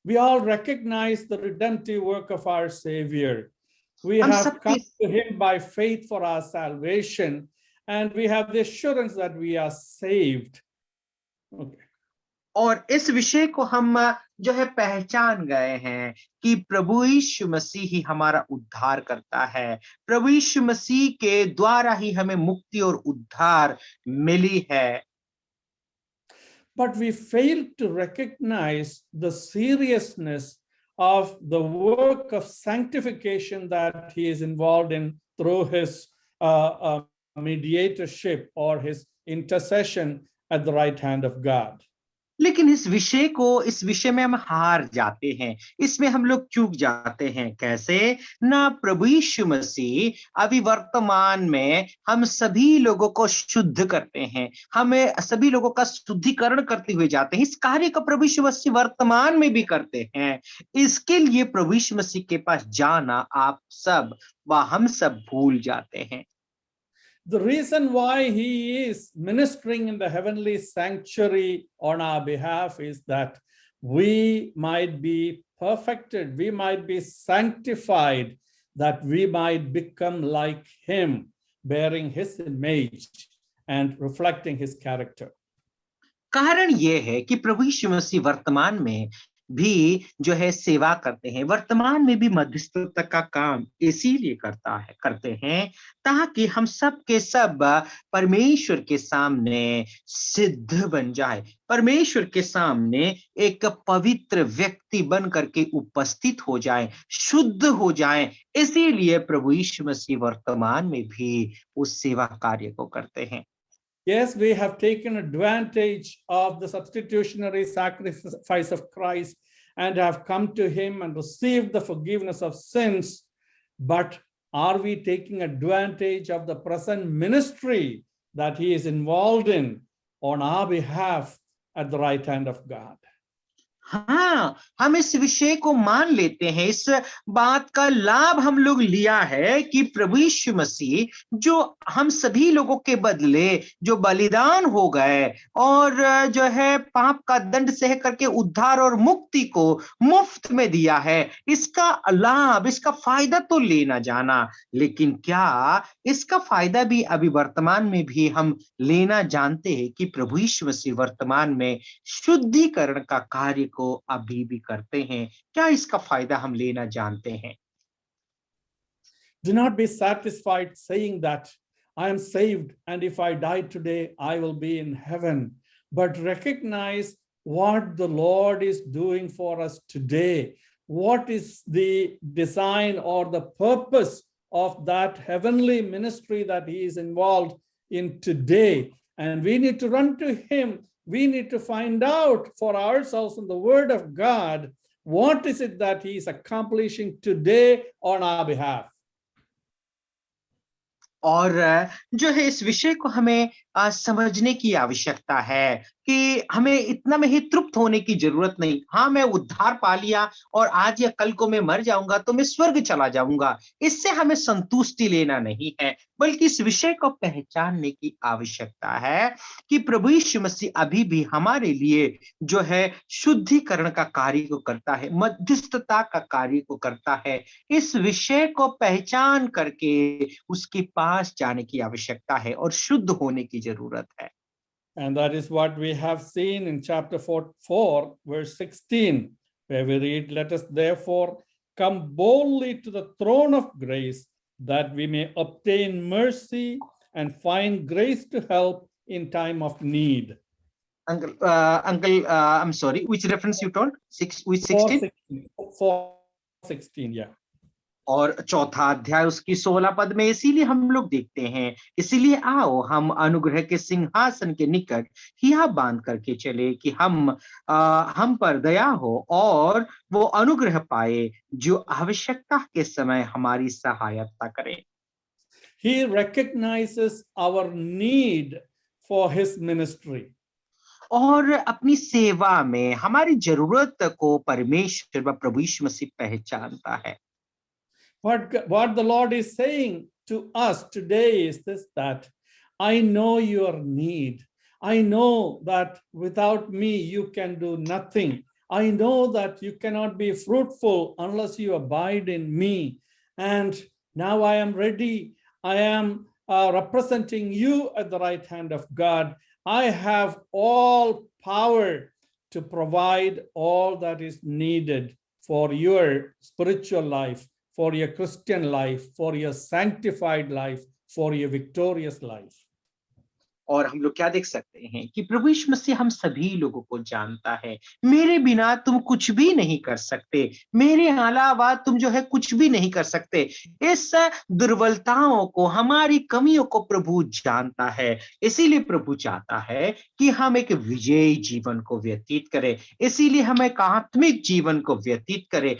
We all recognize the redemptive work of our Savior. We हम have सब come to him by faith for our salvation, and we have the assurance that we are saved. Okay. और इस विषय को हम जो है पहचान गए हैं कि प्रभु यीशु मसीह ही हमारा उद्धार करता है, प्रभु यीशु मसीह के द्वारा ही हमें मुक्ति और उद्धार मिली है। But we fail to recognize the seriousness of the work of sanctification that he is involved in through his mediatorship or his intercession at the right hand of God. लेकिन इस विषय में हम हार जाते हैं, इसमें हम लोग चूक जाते हैं। कैसे? ना प्रभु यीशु मसीह अभी वर्तमान में हम सभी लोगों को शुद्ध करते हैं, हमें सभी लोगों का शुद्धिकरण करते हुए जाते हैं। इस कार्य का प्रभु यीशु मसीह वर्तमान में भी करते हैं। इसके लिए प्रभु यीशु मसीह के पास जाना आप सब व हम सब भूल जाते हैं। The reason why he is ministering in the heavenly sanctuary on our behalf is that we might be perfected, we might be sanctified, that we might become like him, bearing his image and reflecting his character. कारण ये है कि प्रभु यीशु मसीह वर्तमान में भी जो है सेवा करते हैं, वर्तमान में भी मध्यस्थता का काम इसीलिए करते हैं ताकि हम सब के सब परमेश्वर के सामने सिद्ध बन जाए, परमेश्वर के सामने एक पवित्र व्यक्ति बन करके उपस्थित हो जाए, शुद्ध हो जाए। इसीलिए प्रभु यीशु मसीह वर्तमान में भी उस सेवा कार्य को करते हैं। Yes, we have taken advantage of the substitutionary sacrifice of Christ and have come to him and received the forgiveness of sins. But are we taking advantage of the present ministry that he is involved in on our behalf at the right hand of God? हाँ, हम इस विषय को मान लेते हैं, इस बात का लाभ हम लोग लिया है कि प्रभु यीशु मसीह जो हम सभी लोगों के बदले जो बलिदान हो गए और जो है पाप का दंड सह करके उद्धार और मुक्ति को मुफ्त में दिया है, इसका लाभ, इसका फायदा तो लेना जाना, लेकिन क्या इसका फायदा भी अभी वर्तमान में भी हम लेना जानते हैं कि प्रभु यीशु मसीह वर्तमान में शुद्धिकरण का कार्य को अभी भी करते हैं? क्या इसका फायदा हम लेना जानते हैं? Do not be satisfied saying that I am saved and if I die today I will be in heaven, but recognize what the Lord is doing for us today. What is the design or the purpose of that heavenly ministry that he is involved in today? And we need to run to him. We need to find out for ourselves in the word of God, what is it that he is accomplishing today on our behalf? और जो है इस विषय को हमें समझने की आवश्यकता है कि हमें इतना में ही तृप्त होने की जरूरत नहीं। हाँ, मैं उद्धार पा लिया और आज या कल को मैं मर जाऊंगा तो मैं स्वर्ग चला जाऊंगा, इससे हमें संतुष्टि लेना नहीं है, बल्कि इस विषय को पहचानने की आवश्यकता है कि प्रभु यीशु मसीह अभी भी हमारे लिए जो है शुद्धिकरण का कार्य को करता है, मध्यस्थता का कार्य को करता है। इस विषय को पहचान करके उसके पास जाने की आवश्यकता है और शुद्ध होने की जरूरत है। And that is what we have seen in chapter 4, verse 16, where we read, "Let us therefore come boldly to the throne of grace, that we may obtain mercy and find grace to help in time of need." Uncle, I'm sorry, which reference you told? Which 16? 4:16, yeah. और चौथा अध्याय उसकी 16 पद में इसीलिए हम लोग देखते हैं, इसीलिए आओ हम अनुग्रह के सिंहासन के निकट हिया बांध करके चले कि हम पर दया हो और वो अनुग्रह पाए जो आवश्यकता के समय हमारी सहायता करे। He recognizes our need for his ministry. और अपनी सेवा में हमारी जरूरत को परमेश्वर व प्रभु यीशु मसीह पहचानता है। What the Lord is saying to us today is this, that I know your need. I know that without me you can do nothing. I know that you cannot be fruitful unless you abide in me. And now I am ready. I am representing you at the right hand of God. I have all power to provide all that is needed for your spiritual life, for your Christian life, for your sanctified life, for your victorious life. और हम लोग क्या देख सकते हैं कि प्रभु यीशु मसीह हम सभी लोगों को जानता है। मेरे बिना तुम कुछ भी नहीं कर सकते, मेरे अलावा तुम जो है कुछ भी नहीं कर सकते। इस दुर्बलताओं को, हमारी कमियों को प्रभु जानता है। इसीलिए प्रभु चाहता है कि हम एक विजयी जीवन को व्यतीत करें, इसीलिए हम एक आत्मिक जीवन को व्यतीत करें,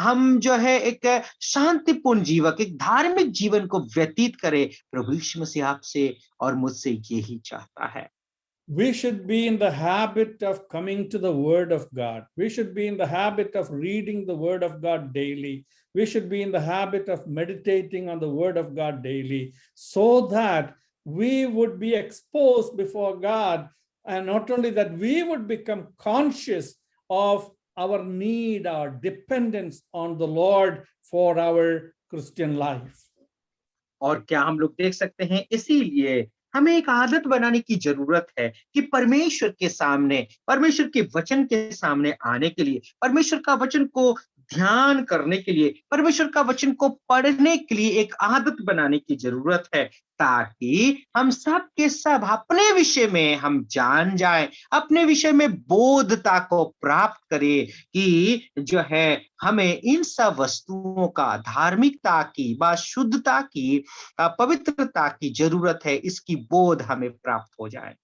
हम जो है एक शांतिपूर्ण जीवन, एक धार्मिक जीवन को व्यतीत करें। प्रभु यीशु मसीह आपसे और मुझसे यही चाहता है। We should be in the habit of coming to the word of God. We should be in the habit of reading the word of God daily. We should be in the habit of meditating on the word of God daily, so that we would be exposed before God, and not only that, we would become conscious of our need, our dependence on the Lord for our Christian life. और क्या हम लोग देख सकते हैं, इसीलिए हमें एक आदत बनाने की जरूरत है कि परमेश्वर के सामने, परमेश्वर के वचन के सामने आने के लिए, परमेश्वर का वचन को ध्यान करने के लिए, परमेश्वर का वचन को पढ़ने के लिए एक आदत बनाने की जरूरत है, ताकि हम सब के सब अपने विषय में हम जान जाएं, अपने विषय में बोधता को प्राप्त करें कि जो है हमें इन सब वस्तुओं का, धार्मिकता की, व शुद्धता की, पवित्रता की जरूरत है, इसकी बोध हमें प्राप्त हो जाए।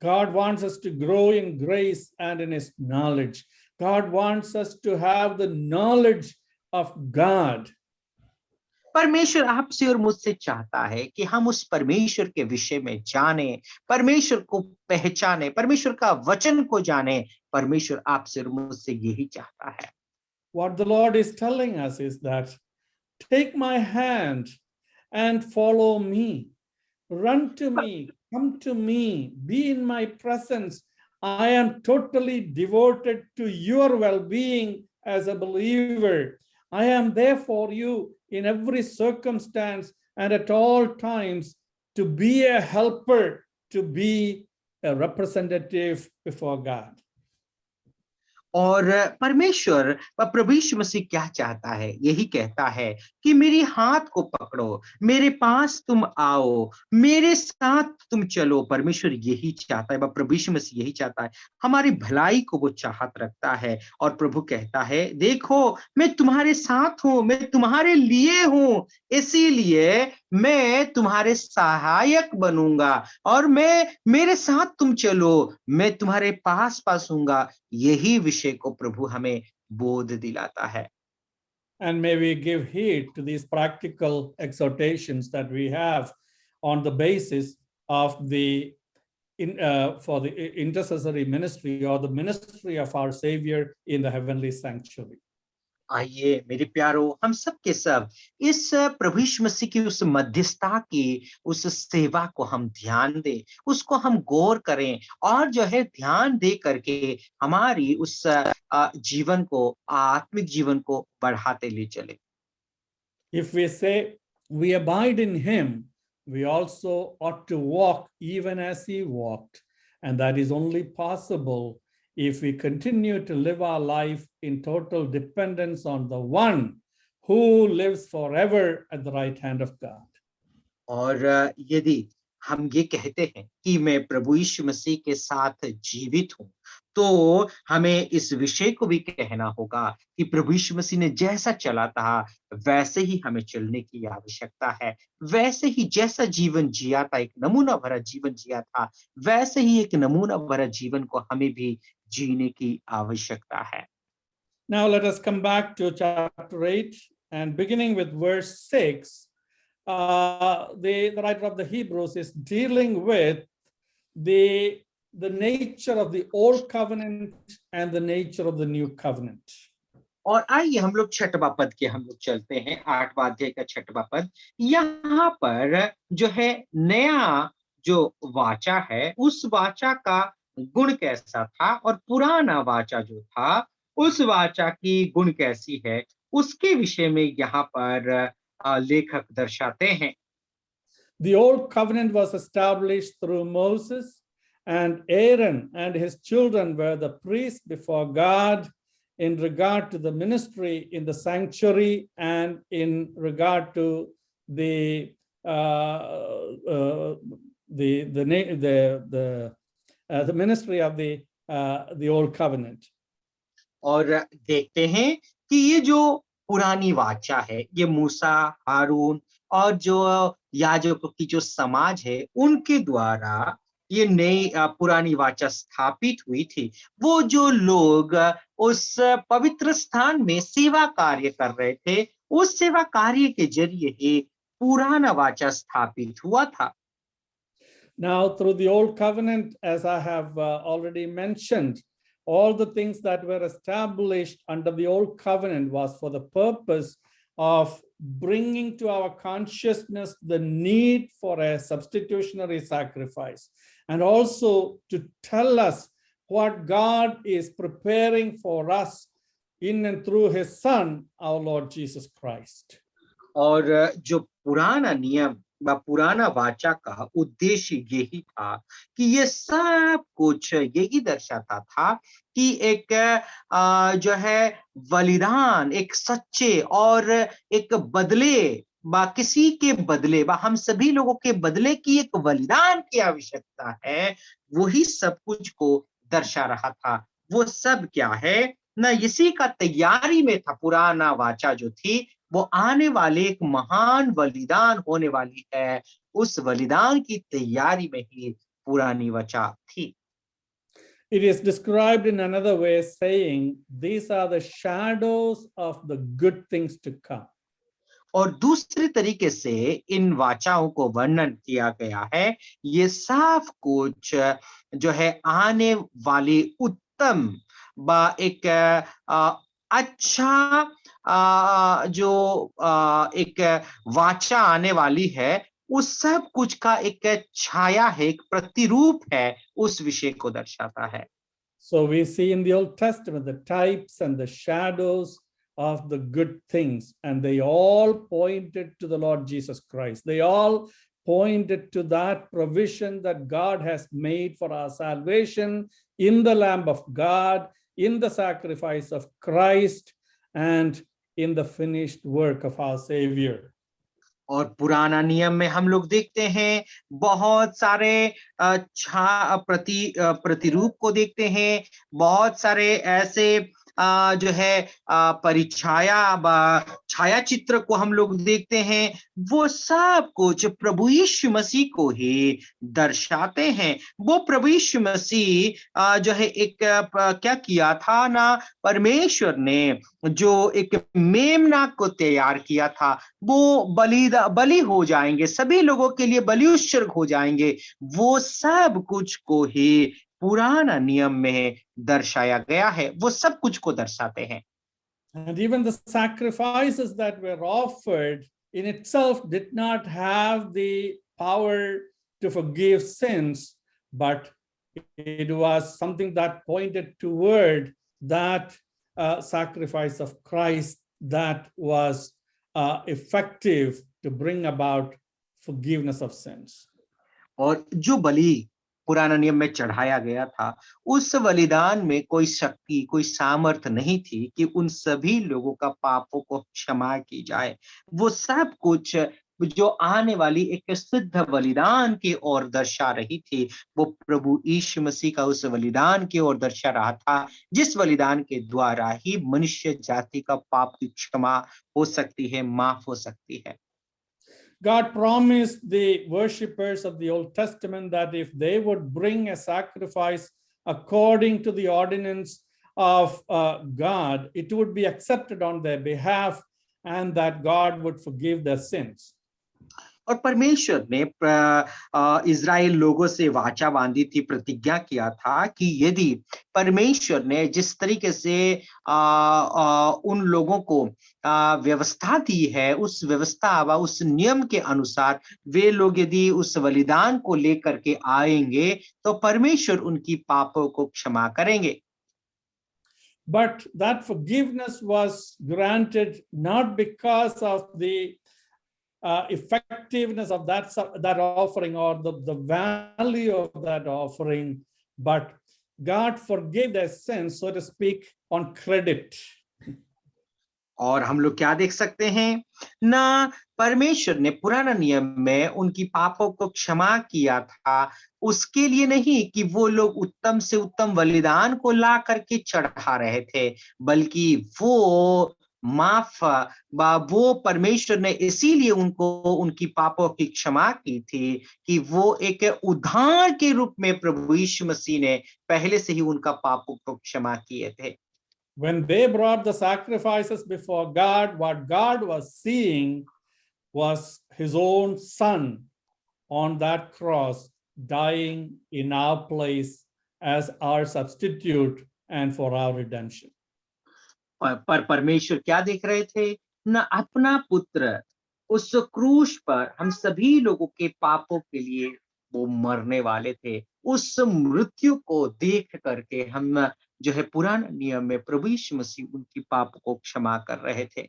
God wants us to grow in grace and in his knowledge. God wants us to have the knowledge of God. परमेश्वर आपसे और मुझसे चाहता है कि हम उस परमेश्वर के विषय में जाने, परमेश्वर को पहचाने, परमेश्वर का वचन को जाने। परमेश्वर आपसे और मुझसे यही चाहता है। What the Lord is telling us is that take my hand and follow me. Run to me, come to me, be in my presence. I am totally devoted to your well-being as a believer. I am there for you in every circumstance and at all times to be a helper, to be a representative before God. और परमेश्वर प्रभु यीशु मसीह क्या चाहता है, यही कहता है कि मेरी हाथ को पकड़ो, मेरे पास तुम आओ, मेरे साथ तुम चलो। परमेश्वर यही चाहता है, प्रभु यीशु मसीह यही चाहता है, हमारी भलाई को वो चाहत रखता है। और प्रभु कहता है, देखो मैं तुम्हारे साथ हूं, मैं तुम्हारे लिए हूं, इसीलिए मैं तुम्हारे सहायक बनूंगा और मैं मेरे साथ तुम चलो, मैं तुम्हारे पास पास हूंगा। यही विषय को प्रभु हमें बोध दिलाता है। And may we give heed to these practical exhortations that we have on the basis of for the intercessory ministry or the ministry of our Savior in the heavenly sanctuary. आइए मेरे प्यारो, हम सब के सब इस प्रभु यीशु मसीह की उस मध्यस्थता की उस सेवा को हम ध्यान दें, उसको हम गौर करें और जो है ध्यान दे करके हमारी उस जीवन को, आत्मिक जीवन को बढ़ाते ले चले। If we say we abide in him, we also ought to walk even as he walked, and that is only possible if we continue to live our life in total dependence on the one who lives forever at the right hand of God. और यदि हम ये कहते हैं कि मैं प्रभु यीशु मसीह के साथ जीवित हूं, तो हमें इस विषय को भी कहना होगा कि प्रभु यीशु मसीह ने जैसा चला था वैसे ही हमें चलने की आवश्यकता है, वैसे ही जैसा जीवन जिया था, एक नमूना भरा जीवन जिया था, वैसे ही एक नमूना भरा जीवन को हमें भी जीने की आवश्यकता है। Now let us come back to chapter 8 and beginning with verse 6. The writer of the Hebrews is dealing with the nature of the old covenant and the nature of the new covenant. और आइए हम लोग छठवां पद के हम लोग चलते हैं, 8वां अध्याय का छठवां पद। यहाँ पर जो है नया जो वाचा है, उस वाचा का गुण कैसा था और पुराना वाचा जो था उस वाचा की गुण कैसी है, उसके विषय में यहाँ पर लेखक दर्शाते हैं। The old covenant was established through Moses, and Aaron and his children were the priests before God in regard to the ministry in the sanctuary and in regard to the ministry of the old covenant. और देखते हैं कि ये जो पुरानी वाचा है, ये मूसा, हारून और जो याजकों की जो समाज है, उनके द्वारा ये नई पुरानी वाचा स्थापित हुई थी। वो जो लोग उस पवित्र स्थान में सेवा कार्य कर रहे थे, उस सेवा कार्य के जरिए ही पुराना वाचा स्थापित हुआ था। Now through the old covenant, as I have already mentioned, all the things that were established under the old covenant was for the purpose of bringing to our consciousness the need for a substitutionary sacrifice, and also to tell us what God is preparing for us in and through his Son, our Lord Jesus Christ. और जो पुराना नियम व पुराना वाचा का उद्देश्य यही था कि ये सब कुछ यही दर्शाता था कि एक जो है बलिदान, एक सच्चे और एक बदले बा किसी के बदले बा हम सभी लोगों के बदले की एक बलिदान की आवश्यकता है, वही सब कुछ को दर्शा रहा था। वो सब क्या है ना, इसी का तैयारी में था। पुराना वाचा जो थी वो आने वाले एक महान बलिदान होने वाली है, उस बलिदान की तैयारी में ही पुरानी वाचा थी। It is described in another way, saying, these are the shadows of the good things to come. और दूसरे तरीके से इन वाचाओं को वर्णन किया गया है, ये साफ कुछ जो है आने वाले उत्तम बा एक अच्छा जो एक वाचा आने वाली है, उस सब कुछ का एक छाया है, एक प्रतिरूप है, उस विषय को दर्शाता है। So we see in the Old Testament the types and the shadows of the good things, and they all pointed to the Lord Jesus Christ. They all pointed to that provision that God has made for our salvation in the Lamb of God, in the sacrifice of Christ, and in the finished work of our Savior. और पुराना नियम में हम लोग देखते हैं बहुत सारे प्रतिरूप को देखते हैं, बहुत सारे ऐसे जो है परिछाया छाया चित्र को हम लोग देखते हैं। वो सब कुछ प्रभु यीशु मसीह को ही दर्शाते हैं। वो प्रभु यीशु मसीह जो है एक क्या किया था ना, परमेश्वर ने जो एक मेमना को तैयार किया था, वो बलि हो जाएंगे, सभी लोगों के लिए बलि उत्सर्ग हो जाएंगे। वो सब कुछ को ही पुराना नियम में दर्शाया गया है, वो सब कुछ को दर्शाते हैं। And even the sacrifices that were offered in itself did not have the power to forgive sins, but it was something that pointed toward that sacrifice of Christ that was effective to bring about forgiveness of sins. और जो बलि पुराना नियम में चढ़ाया गया था, उस बलिदान में कोई शक्ति, कोई सामर्थ नहीं थी कि उन सभी लोगों का पापों को क्षमा की जाए। वो सब कुछ जो आने वाली एक सिद्ध बलिदान की ओर दर्शा रही थी, वो प्रभु यीशु मसीह का उस बलिदान की ओर दर्शा रहा था, जिस बलिदान के द्वारा ही मनुष्य जाति का पाप की क्षमा हो सकती है, माफ हो सकती है। God promised the worshippers of the Old Testament that if they would bring a sacrifice according to the ordinance of God, it would be accepted on their behalf and that God would forgive their sins. और परमेश्वर ने Israel लोगों से वाचा बांधी थी, प्रतिज्ञा किया था कि यदि परमेश्वर ने जिस तरीके से उन लोगों को व्यवस्था दी है, उस व्यवस्था व उस नियम के अनुसार वे लोग यदि उस बलिदान को लेकर के आएंगे, तो परमेश्वर उनकी पापों को क्षमा करेंगे। But that forgiveness was granted not because of the effectiveness of that offering or the value of that offering, but God forgave their sins, so to speak, on credit. और हम लोग क्या देख सकते हैं ना, परमेश्वर ने पुराना नियम में उनकी पापों को क्षमा किया था, उसके लिए नहीं कि वो लोग उत्तम से उत्तम बलिदान को ला करके चढ़ा रहे थे, बल्कि वो माफ वो परमेश्वर ने इसीलिए उनको उनकी पापों की क्षमा की थी कि वो एक उद्धार के रूप में प्रभु यीशु मसीह ने पहले से ही उनका पापों को क्षमा किए थे। When they brought the sacrifices before God, what God was seeing was his own son on that cross dying in our place as our substitute and for our redemption. पर परमेश्वर क्या देख रहे थे ना, अपना पुत्र उस क्रूस पर हम सभी लोगों के पापों के लिए वो मरने वाले थे, उस मृत्यु को देख करके हम जो है पुराने नियम में प्रभु यीशु मसीह उनकी पाप को क्षमा कर रहे थे।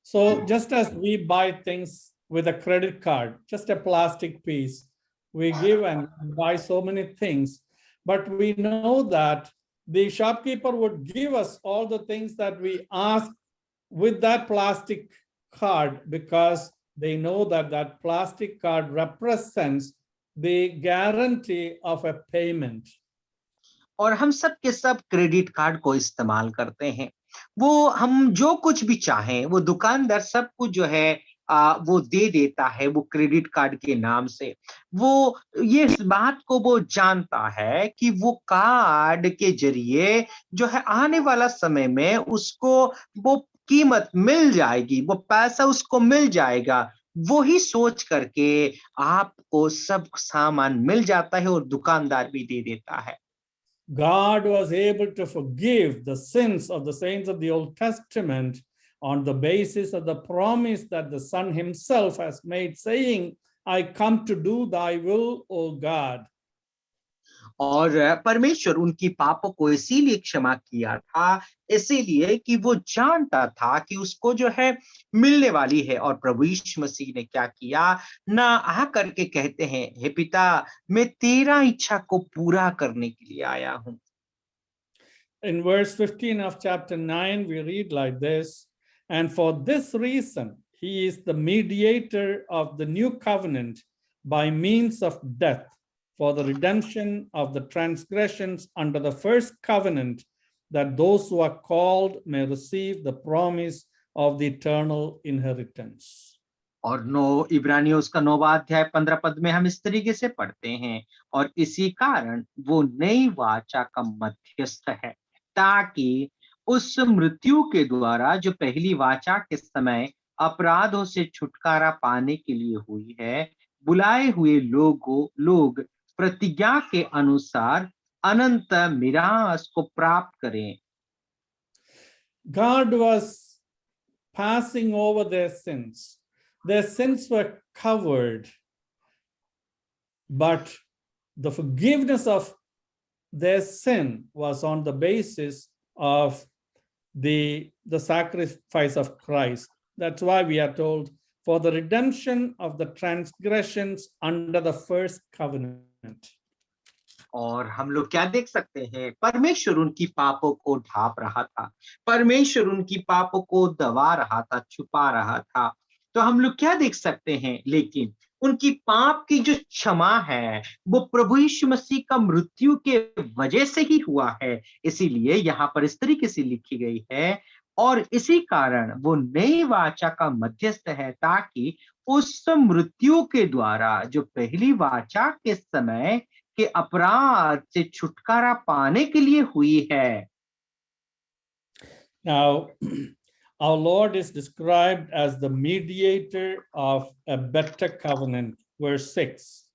So just as we buy things with a credit card, just a plastic piece, we give and buy so many things, but we know that the shopkeeper would give us all the things that we ask with that plastic card, because they know that that plastic card represents the guarantee of a payment. और हम सब के सब credit card को इस्तेमाल करते हैं। वो हम जो कुछ भी चाहें, वो दुकानदार सब कुछ जो है वो दे देता है वो क्रेडिट कार्ड के नाम से। वो ये इस बात को वो जानता है कि वो कार्ड के ज़रिए जो है आने वाला समय में उसको वो कीमत मिल जाएगी, वो पैसा उसको मिल जाएगा। वो ही सोच करके आपको सब सामान मिल जाता है और दुकानदार भी दे देता है। God was able to forgive the sins of the saints of the Old Testament on the basis of the promise that the Son himself has made, saying, I come to do thy will, O God. और परमेश्वर उनकी पापों को इसीलिए क्षमा किया था, इसीलिए कि वो जानता था कि उसको जो है मिलने वाली है। और प्रभु यीशु मसीह ने क्या किया, ना आ करके कहते हैं, हे पिता, मैं तेरा इच्छा को पूरा करने के लिए आया हूं। In verse 15 of chapter 9, we read like this, and for this reason, he is the mediator of the new covenant by means of death, for the redemption of the transgressions under the first covenant, that those who are called may receive the promise of the eternal inheritance. और 9 इब्रानियों उसका 9वां अध्याय 15 पद में हम इस तरीके से पढ़ते हैं, और इसी कारण वो नई वाचा का मध्यस्थ है, ताकि उस मृत्यु के द्वारा जो पहली वाचा के समय अपराधों से छुटकारा पाने के लिए हुई है, बुलाए हुए लोग प्रतिज्ञा के अनुसार अनंत मिरास को प्राप्त करें। God was passing over their sins. Their sins were covered, but the forgiveness of their sin was on the basis of the sacrifice of Christ. That's why we are told, for the redemption of the transgressions under the first covenant. और हम लोग क्या देख सकते हैं, परमेश्वर उनकी पापों को ढांप रहा था, परमेश्वर उनकी पापों को दबा रहा था, छुपा रहा था। तो हम लोग क्या देख सकते हैं, लेकिन उनकी पाप की जो क्षमा है वो प्रभु यीशु मसीह का मृत्यु के वजह से ही हुआ है, इसीलिए यहाँ पर इस तरीके से लिखी गई है। और इसी कारण वो नई वाचा का मध्यस्थ है, ताकि उस मृत्यु के द्वारा जो पहली वाचा के समय के अपराध से छुटकारा पाने के लिए हुई है। Now, our Lord is described as the mediator of a better covenant, verse 6.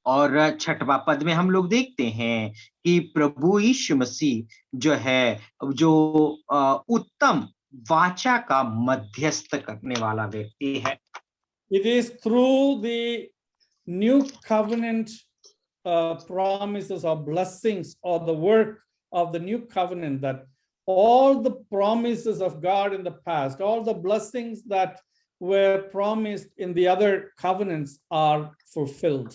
और 6वां पद में हम लोग देखते हैं कि प्रभु यीशु मसीह जो है, जो उत्तम वाचा का मध्यस्थ करने वाला व्यक्ति है। It is through the new covenant promises or blessings, or the work of the new covenant, that all the promises of God in the past, all the blessings that were promised in the other covenants are fulfilled.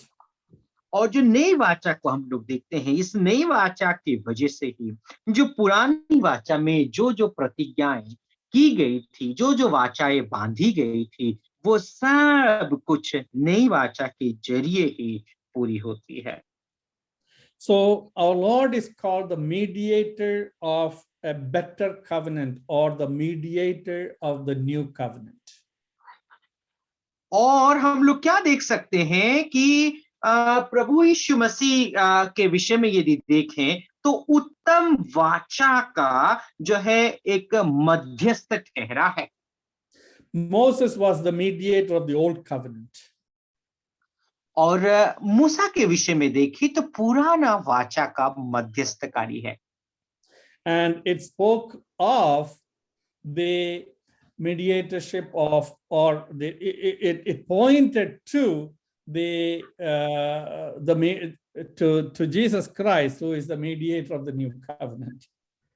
और जो नई वाचा को हम लोग देखते हैं, इस नई वाचा की वजह से ही जो पुरानी वाचा में जो जो प्रतिज्ञाएं की गई थी, जो जो वाचाएं बांधी गई थी, वो सब कुछ नई वाचा के जरिए ही पूरी होती है। So our Lord is called the mediator of a better covenant, or the mediator of the new covenant. और हम लोग क्या देख सकते हैं कि प्रभु यीशु मसीह के विषय में यदि देखें तो उत्तम वाचा का जो है एक मध्यस्थ ठहरा है। Moses was the mediator of the old covenant. और मूसा के विषय में देखें तो पुराना वाचा का मध्यस्थकारी है। And it spoke of the mediatorship of, or it pointed to to Jesus Christ, who is the mediator of the new covenant.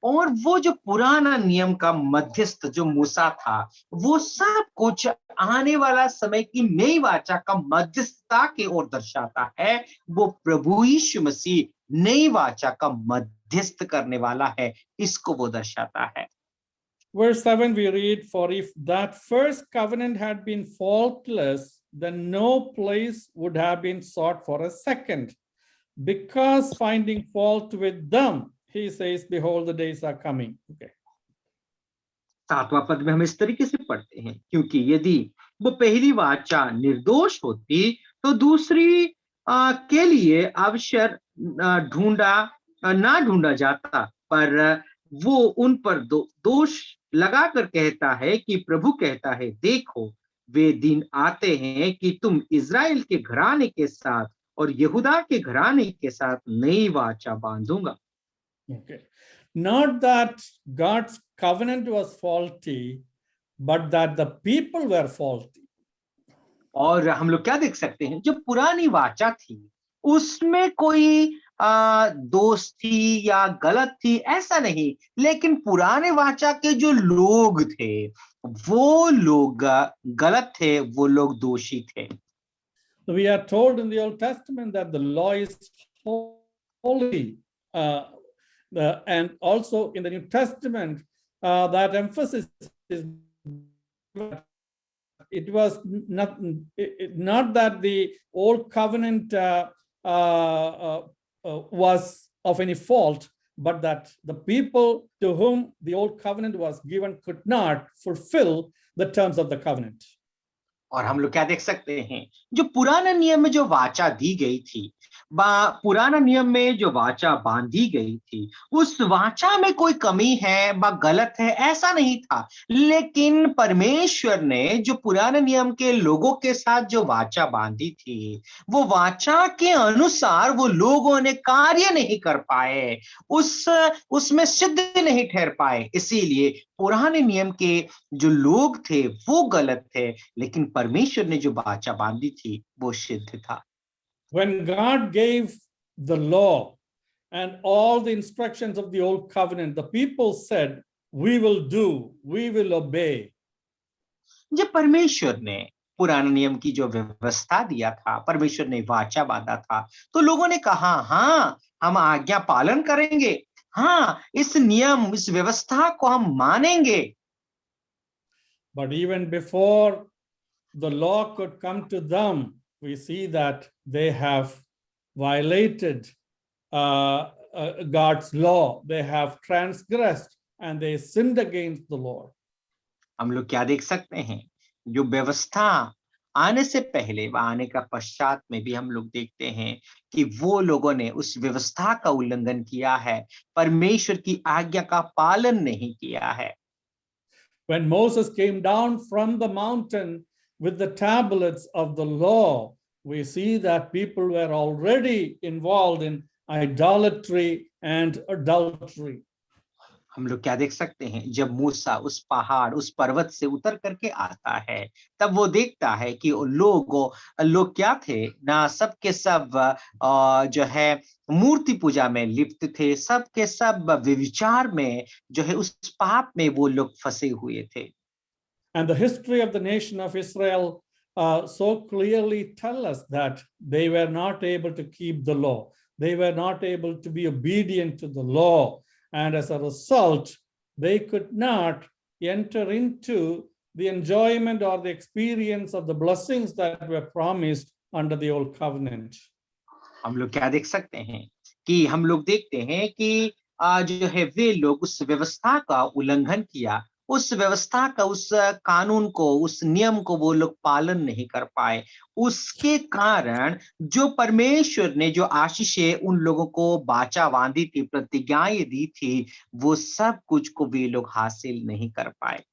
और वो जो पुराना नियम का मध्यस्थ जो मूसा था, वो सब कुछ आने वाला समय की नई वाचा का मध्यस्थता की ओर दर्शाता है। वो प्रभु यीशु मसीह नई वाचा का मध्यस्थ करने वाला है, इसको वो दर्शाता है। Verse 7 we read, for if that first covenant had been faultless, then no place would have been sought for a second, because finding fault with them, he says, behold, the days are coming. Okay. 7वां पद में हम इस तरीके से पढ़ते हैं, क्योंकि यदि वो पहली वाचा निर्दोष होती तो दूसरी के लिए अवसर ना ढूंढा जाता, पर वो उन पर दोष लगाकर कहता है कि प्रभु कहता है, देखो वे दिन आते हैं कि तुम इज़राइल के घराने के साथ और यहूदा के घराने के साथ नई वाचा बांधूंगा। Okay. Not that God's covenant was faulty, but that the people were faulty. और हम लोग क्या देख सकते हैं, जो पुरानी वाचा थी उसमें कोई दोष थी या गलत थी, ऐसा नहीं, लेकिन पुराने वाचा के जो लोग थे वो लोग गलत थे, वो लोग दोषी थे। We are told in the Old Testament that the law is holy, and also in the New Testament that emphasis is it was not that the old covenant was of any fault, but that the people to whom the old covenant was given could not fulfill the terms of the covenant. और हम लोग क्या देख सकते हैं, जो पुराना नियम में जो वाचा दी गई थी, पुराना नियम में जो वाचा बांधी गई थी, उस वाचा में कोई कमी है बा गलत है, ऐसा नहीं था। लेकिन परमेश्वर ने जो पुराने नियम के लोगों के साथ जो वाचा बांधी थी, वो वाचा के अनुसार वो लोगों ने कार्य नहीं कर पाए, उसमें सिद्ध नहीं ठहर पाए। इसीलिए पुराने नियम के जो लोग थे वो गलत थे, लेकिन परमेश्वर ने जो वाचा बांधी थी वो सिद्ध था। When God gave the law and all the instructions of the old covenant, the people said, we will do, we will obey. जब परमेश्वर ने पुराने नियम की जो व्यवस्था दिया था, परमेश्वर ने वाचा बांधा था, तो लोगों ने कहा, हाँ हम आज्ञा पालन करेंगे, हाँ इस नियम इस व्यवस्था को हम मानेंगे। But even before the law could come to them, we see that they have violated God's law. They have transgressed and they sinned against the Lord. हम लोग क्या देख सकते हैं, जो व्यवस्था आने से पहले व आने का पश्चात में भी हम लोग देखते हैं कि वो लोगों ने उस व्यवस्था का उल्लंघन किया है, परमेश्वर की आज्ञा का पालन नहीं किया है। When Moses came down from the mountain with the tablets of the law, we see that people were already involved in idolatry and adultery. हम लोग क्या देख सकते हैं, जब मूसा उस पहाड़ उस पर्वत से उतर करके आता है, तब वो देखता है कि लोग क्या थे ना, सब के सब जो है मूर्ति पूजा में लिप्त थे, सब के सब व्यभिचार में जो है उस पाप में वो लोग फंसे हुए थे। And the history of the nation of Israel so clearly tell us that they were not able to keep the law. They were not able to be obedient to the law. And as a result, they could not enter into the enjoyment or the experience of the blessings that were promised under the old covenant. हम लोग क्या देख सकते हैं कि हम लोग देखते हैं कि जो है वे लोग उस व्यवस्था का उल्लंघन किया, उस व्यवस्था का उस कानून को उस नियम को वो लोग पालन नहीं कर पाए। उसके कारण जो परमेश्वर ने जो आशीषें उन लोगों को वाचा बांधी थी, प्रतिज्ञाएं दी थी, वो सब कुछ को वे लोग हासिल नहीं कर पाए।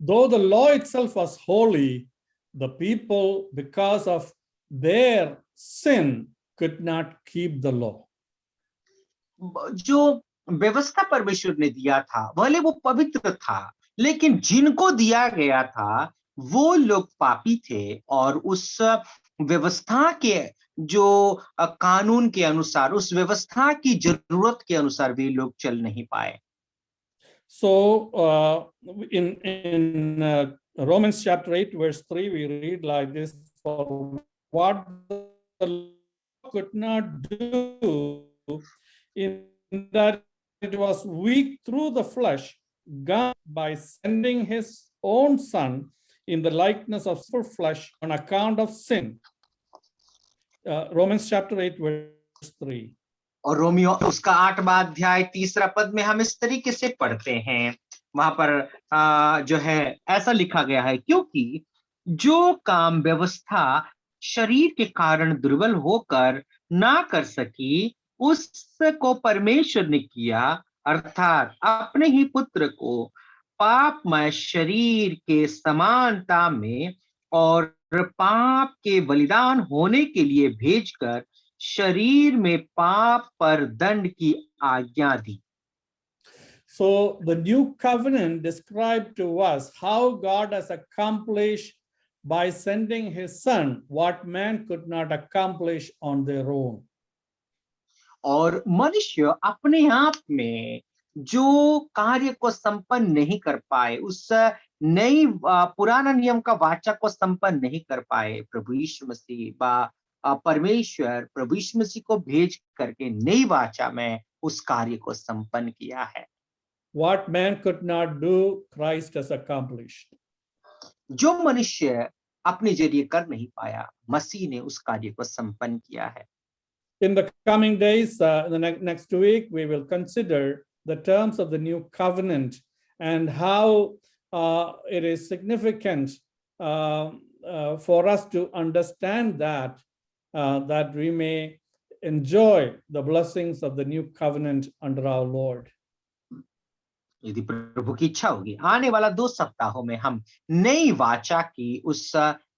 Though the law itself was holy, the people, because of their sin, could not keep the law. जो व्यवस्था परमेश्वर ने दिया था भले वो पवित्र था, लेकिन जिनको दिया गया था वो लोग पापी थे और उस व्यवस्था के जो कानून के अनुसार, उस व्यवस्था की जरूरत के अनुसार भी लोग चल नहीं पाए। So in Romans chapter 8 verse 3 we read like this: for what the law could not do, in that it was weak through the flesh, God by sending his own son in the likeness of sinful flesh on account of sin. Romans chapter 8 verse 3. और Romeo उसका 8वां अध्याय 3रा पद में हम इस तरीके से पढ़ते हैं, वहां पर जो है ऐसा लिखा गया है, क्योंकि जो काम व्यवस्था शरीर के कारण दुर्बल होकर ना कर सकी, उसको परमेश्वर ने किया, अर्थात अपने ही पुत्र को पापमय शरीर के समानता में और पाप के बलिदान होने के लिए भेजकर शरीर में पाप पर दंड की आज्ञा दी। So the new covenant described to us how God has accomplished by sending his son what man could not accomplish on their own. और मनुष्य अपने आप में जो कार्य को संपन्न नहीं कर पाए, उस नई पुराना नियम का वाचा को संपन्न नहीं कर पाए, प्रभु यीशु मसीह परमेश्वर प्रभु यीशु मसीह को भेज करके नई वाचा में उस कार्य को संपन्न किया है। What man could not do, Christ has accomplished. जो मनुष्य अपने जरिए कर नहीं पाया, मसीह ने उस कार्य को संपन्न किया है। In the coming days, the next week, we will consider the terms of the new covenant and how it is significant for us to understand that we may enjoy the blessings of the new covenant under our Lord. यदि प्रभु की इच्छा होगी, आने वाला 2 सप्ताहों में हम नई वाचा की उस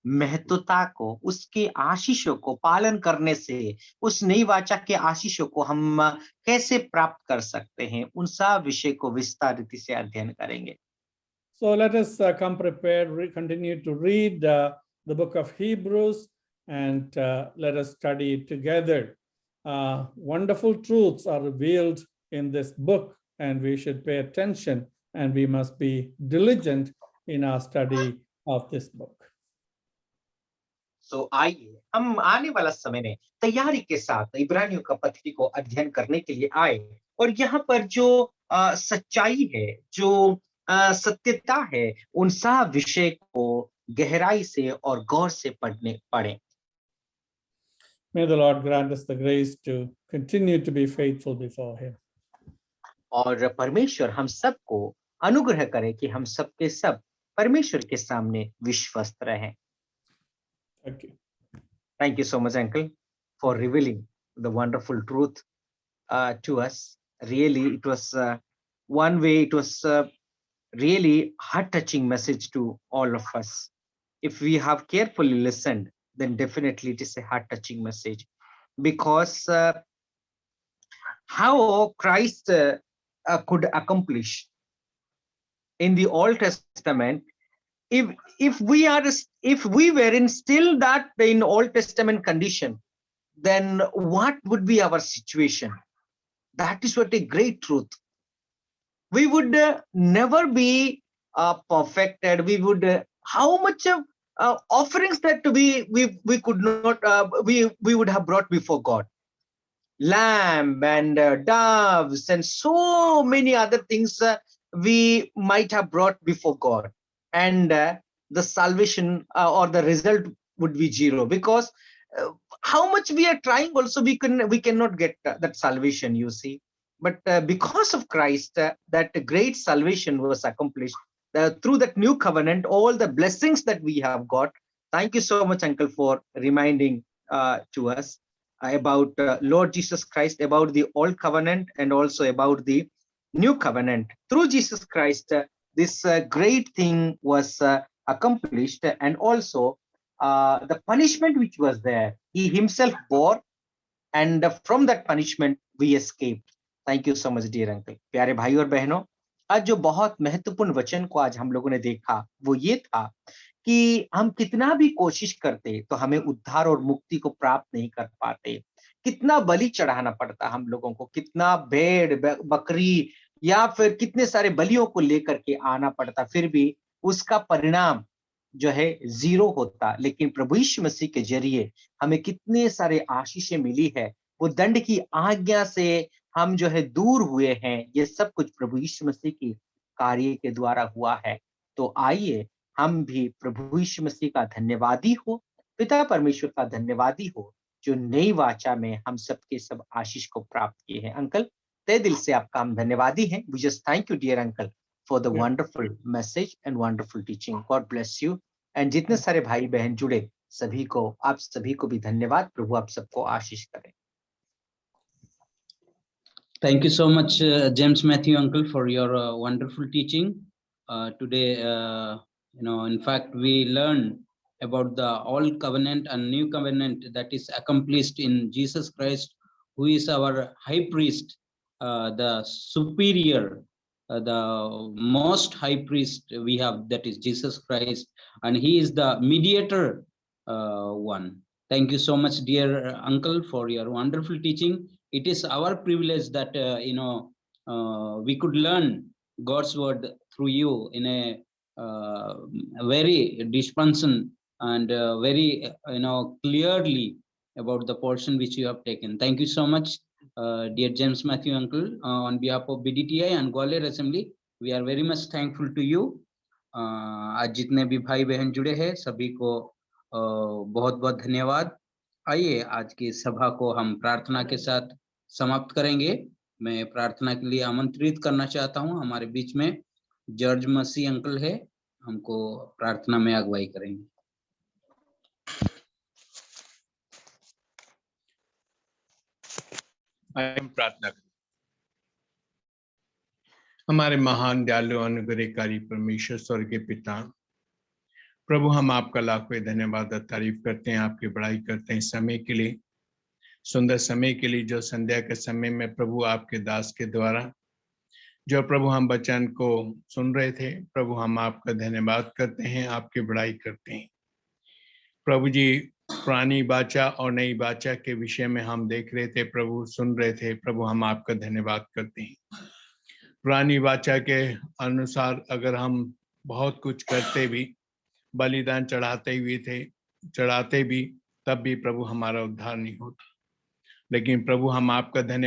महत्वता को, उसके आशीषों को पालन करने से, उस नई वाचा के आशीषों को हम कैसे प्राप्त कर सकते हैं, उन सब विषय को विस्तारित से अध्ययन करेंगे। So let us come prepared, continue to read the book of Hebrews, and let us study it together. Wonderful truths are revealed in this book, and we should pay attention, and we must be diligent in our study of this book. So आइए हम आने वाला समय में तैयारी के साथ इब्रानियों का पत्री को अध्ययन करने के लिए आए, और यहाँ पर जो सच्चाई है, जो सत्यता है, उन सब विषय को गहराई से और गौर से पढ़ें। May the Lord grant us the grace to continue to be faithful before him. और परमेश्वर हम सबको अनुग्रह करे कि हम सबके सब परमेश्वर के सामने विश्वस्त रहें। Thank you. Thank you so much, Uncle, for revealing the wonderful truth to us. Really, it was one way, it was really heart-touching message to all of us. If we have carefully listened, then definitely it is a heart-touching message, because how Christ could accomplish in the Old Testament, if we were in still that in Old Testament condition, then what would be our situation? That is what a great truth. We would never be perfected. We would how much of offerings that we could not we would have brought before God, lamb and doves and so many other things we might have brought before God, and the salvation or the result would be zero, because how much we are trying also we cannot get that salvation, you see. But because of Christ, that great salvation was accomplished through that new covenant, all the blessings that we have got. Thank you so much, Uncle, for reminding to us about Lord Jesus Christ, about the old covenant and also about the new covenant. Through Jesus Christ, this great thing was accomplished, and also the punishment which was there, he himself bore, and from that punishment we escaped. Thank you so much, dear Uncle. प्यारे भाई और बहनों, आज जो बहुत महत्वपूर्ण वचन को आज हम लोगों ने देखा वो ये था कि हम कितना भी कोशिश करते तो हमें उद्धार और मुक्ति को प्राप्त नहीं कर पाते। कितना बलि चढ़ाना पड़ता हम लोगों को, कितना भेड़ बकरी या फिर कितने सारे बलियों को लेकर के आना पड़ता, फिर भी उसका परिणाम जो है जीरो होता। लेकिन प्रभु यीशु मसीह के जरिए हमें कितने सारे आशीषें मिली है, वो दंड की आज्ञा से हम जो है दूर हुए हैं। ये सब कुछ प्रभु यीशु मसीह की कार्य के द्वारा हुआ है। तो आइए हम भी प्रभु यीशु मसीह का धन्यवादी हो, पिता परमेश्वर का धन्यवादी हो, जो नई वाचा में हम सबके सब आशीष को प्राप्त किए हैं। अंकल, तहे दिल से आपका हम धन्यवादी हैं। We just thank you dear uncle for the wonderful message and wonderful teaching. God bless you. And जितने सारे भाई बहन जुड़े सभी को, आप सभी को भी धन्यवाद। प्रभु आप सबको आशीष करें। Thank you so much, James Matthew uncle, for your wonderful teaching. Today, in fact, we learn about the old covenant and new covenant that is accomplished in Jesus Christ, who is our high priest, the superior, the most high priest we have, that is Jesus Christ, and he is the mediator one. Thank you so much, dear uncle, for your wonderful teaching. It is our privilege that we could learn God's word through you in a very dispensation and very clearly about the portion which you have taken. Thank you so much, dear James Matthew uncle, on behalf of BDTI and Gwalior Assembly. We are very much thankful to you. आज जितने भी भाई बहन जुड़े हैं सभी को बहुत बहुत धन्यवाद। आइए आज की सभा को हम प्रार्थना के साथ समाप्त करेंगे। मैं प्रार्थना के लिए आमंत्रित करना चाहता हूं, हमारे बीच में जॉर्ज मसीह अंकल है, हमको प्रार्थना में अगुवाई करेंगे। हम प्रार्थना करें। हमारे महान दयालु अनुग्रहकारी परमेश्वर स्वर्गीय पिता, प्रभु हम आपका लाखों धन्यवाद और तारीफ करते हैं, आपकी बड़ाई करते हैं समय के लिए, सुंदर समय के लिए जो संध्या के समय में प्रभु आपके दास के द्वारा जो प्रभु हम वचन को सुन रहे थे। प्रभु हम आपका धन्यवाद करते हैं, आपकी बड़ाई करते हैं। प्रभु जी पुरानी वाचा और नई वाचा के विषय में हम देख रहे थे, प्रभु सुन रहे थे। प्रभु हम आपका धन्यवाद करते हैं। पुरानी वाचा के अनुसार अगर हम बहुत कुछ करते भी, बलिदान चढ़ाते भी, तब भी प्रभु हमारा उद्धार नहीं होता। लेकिन प्रभु हम आपका धन्यवाद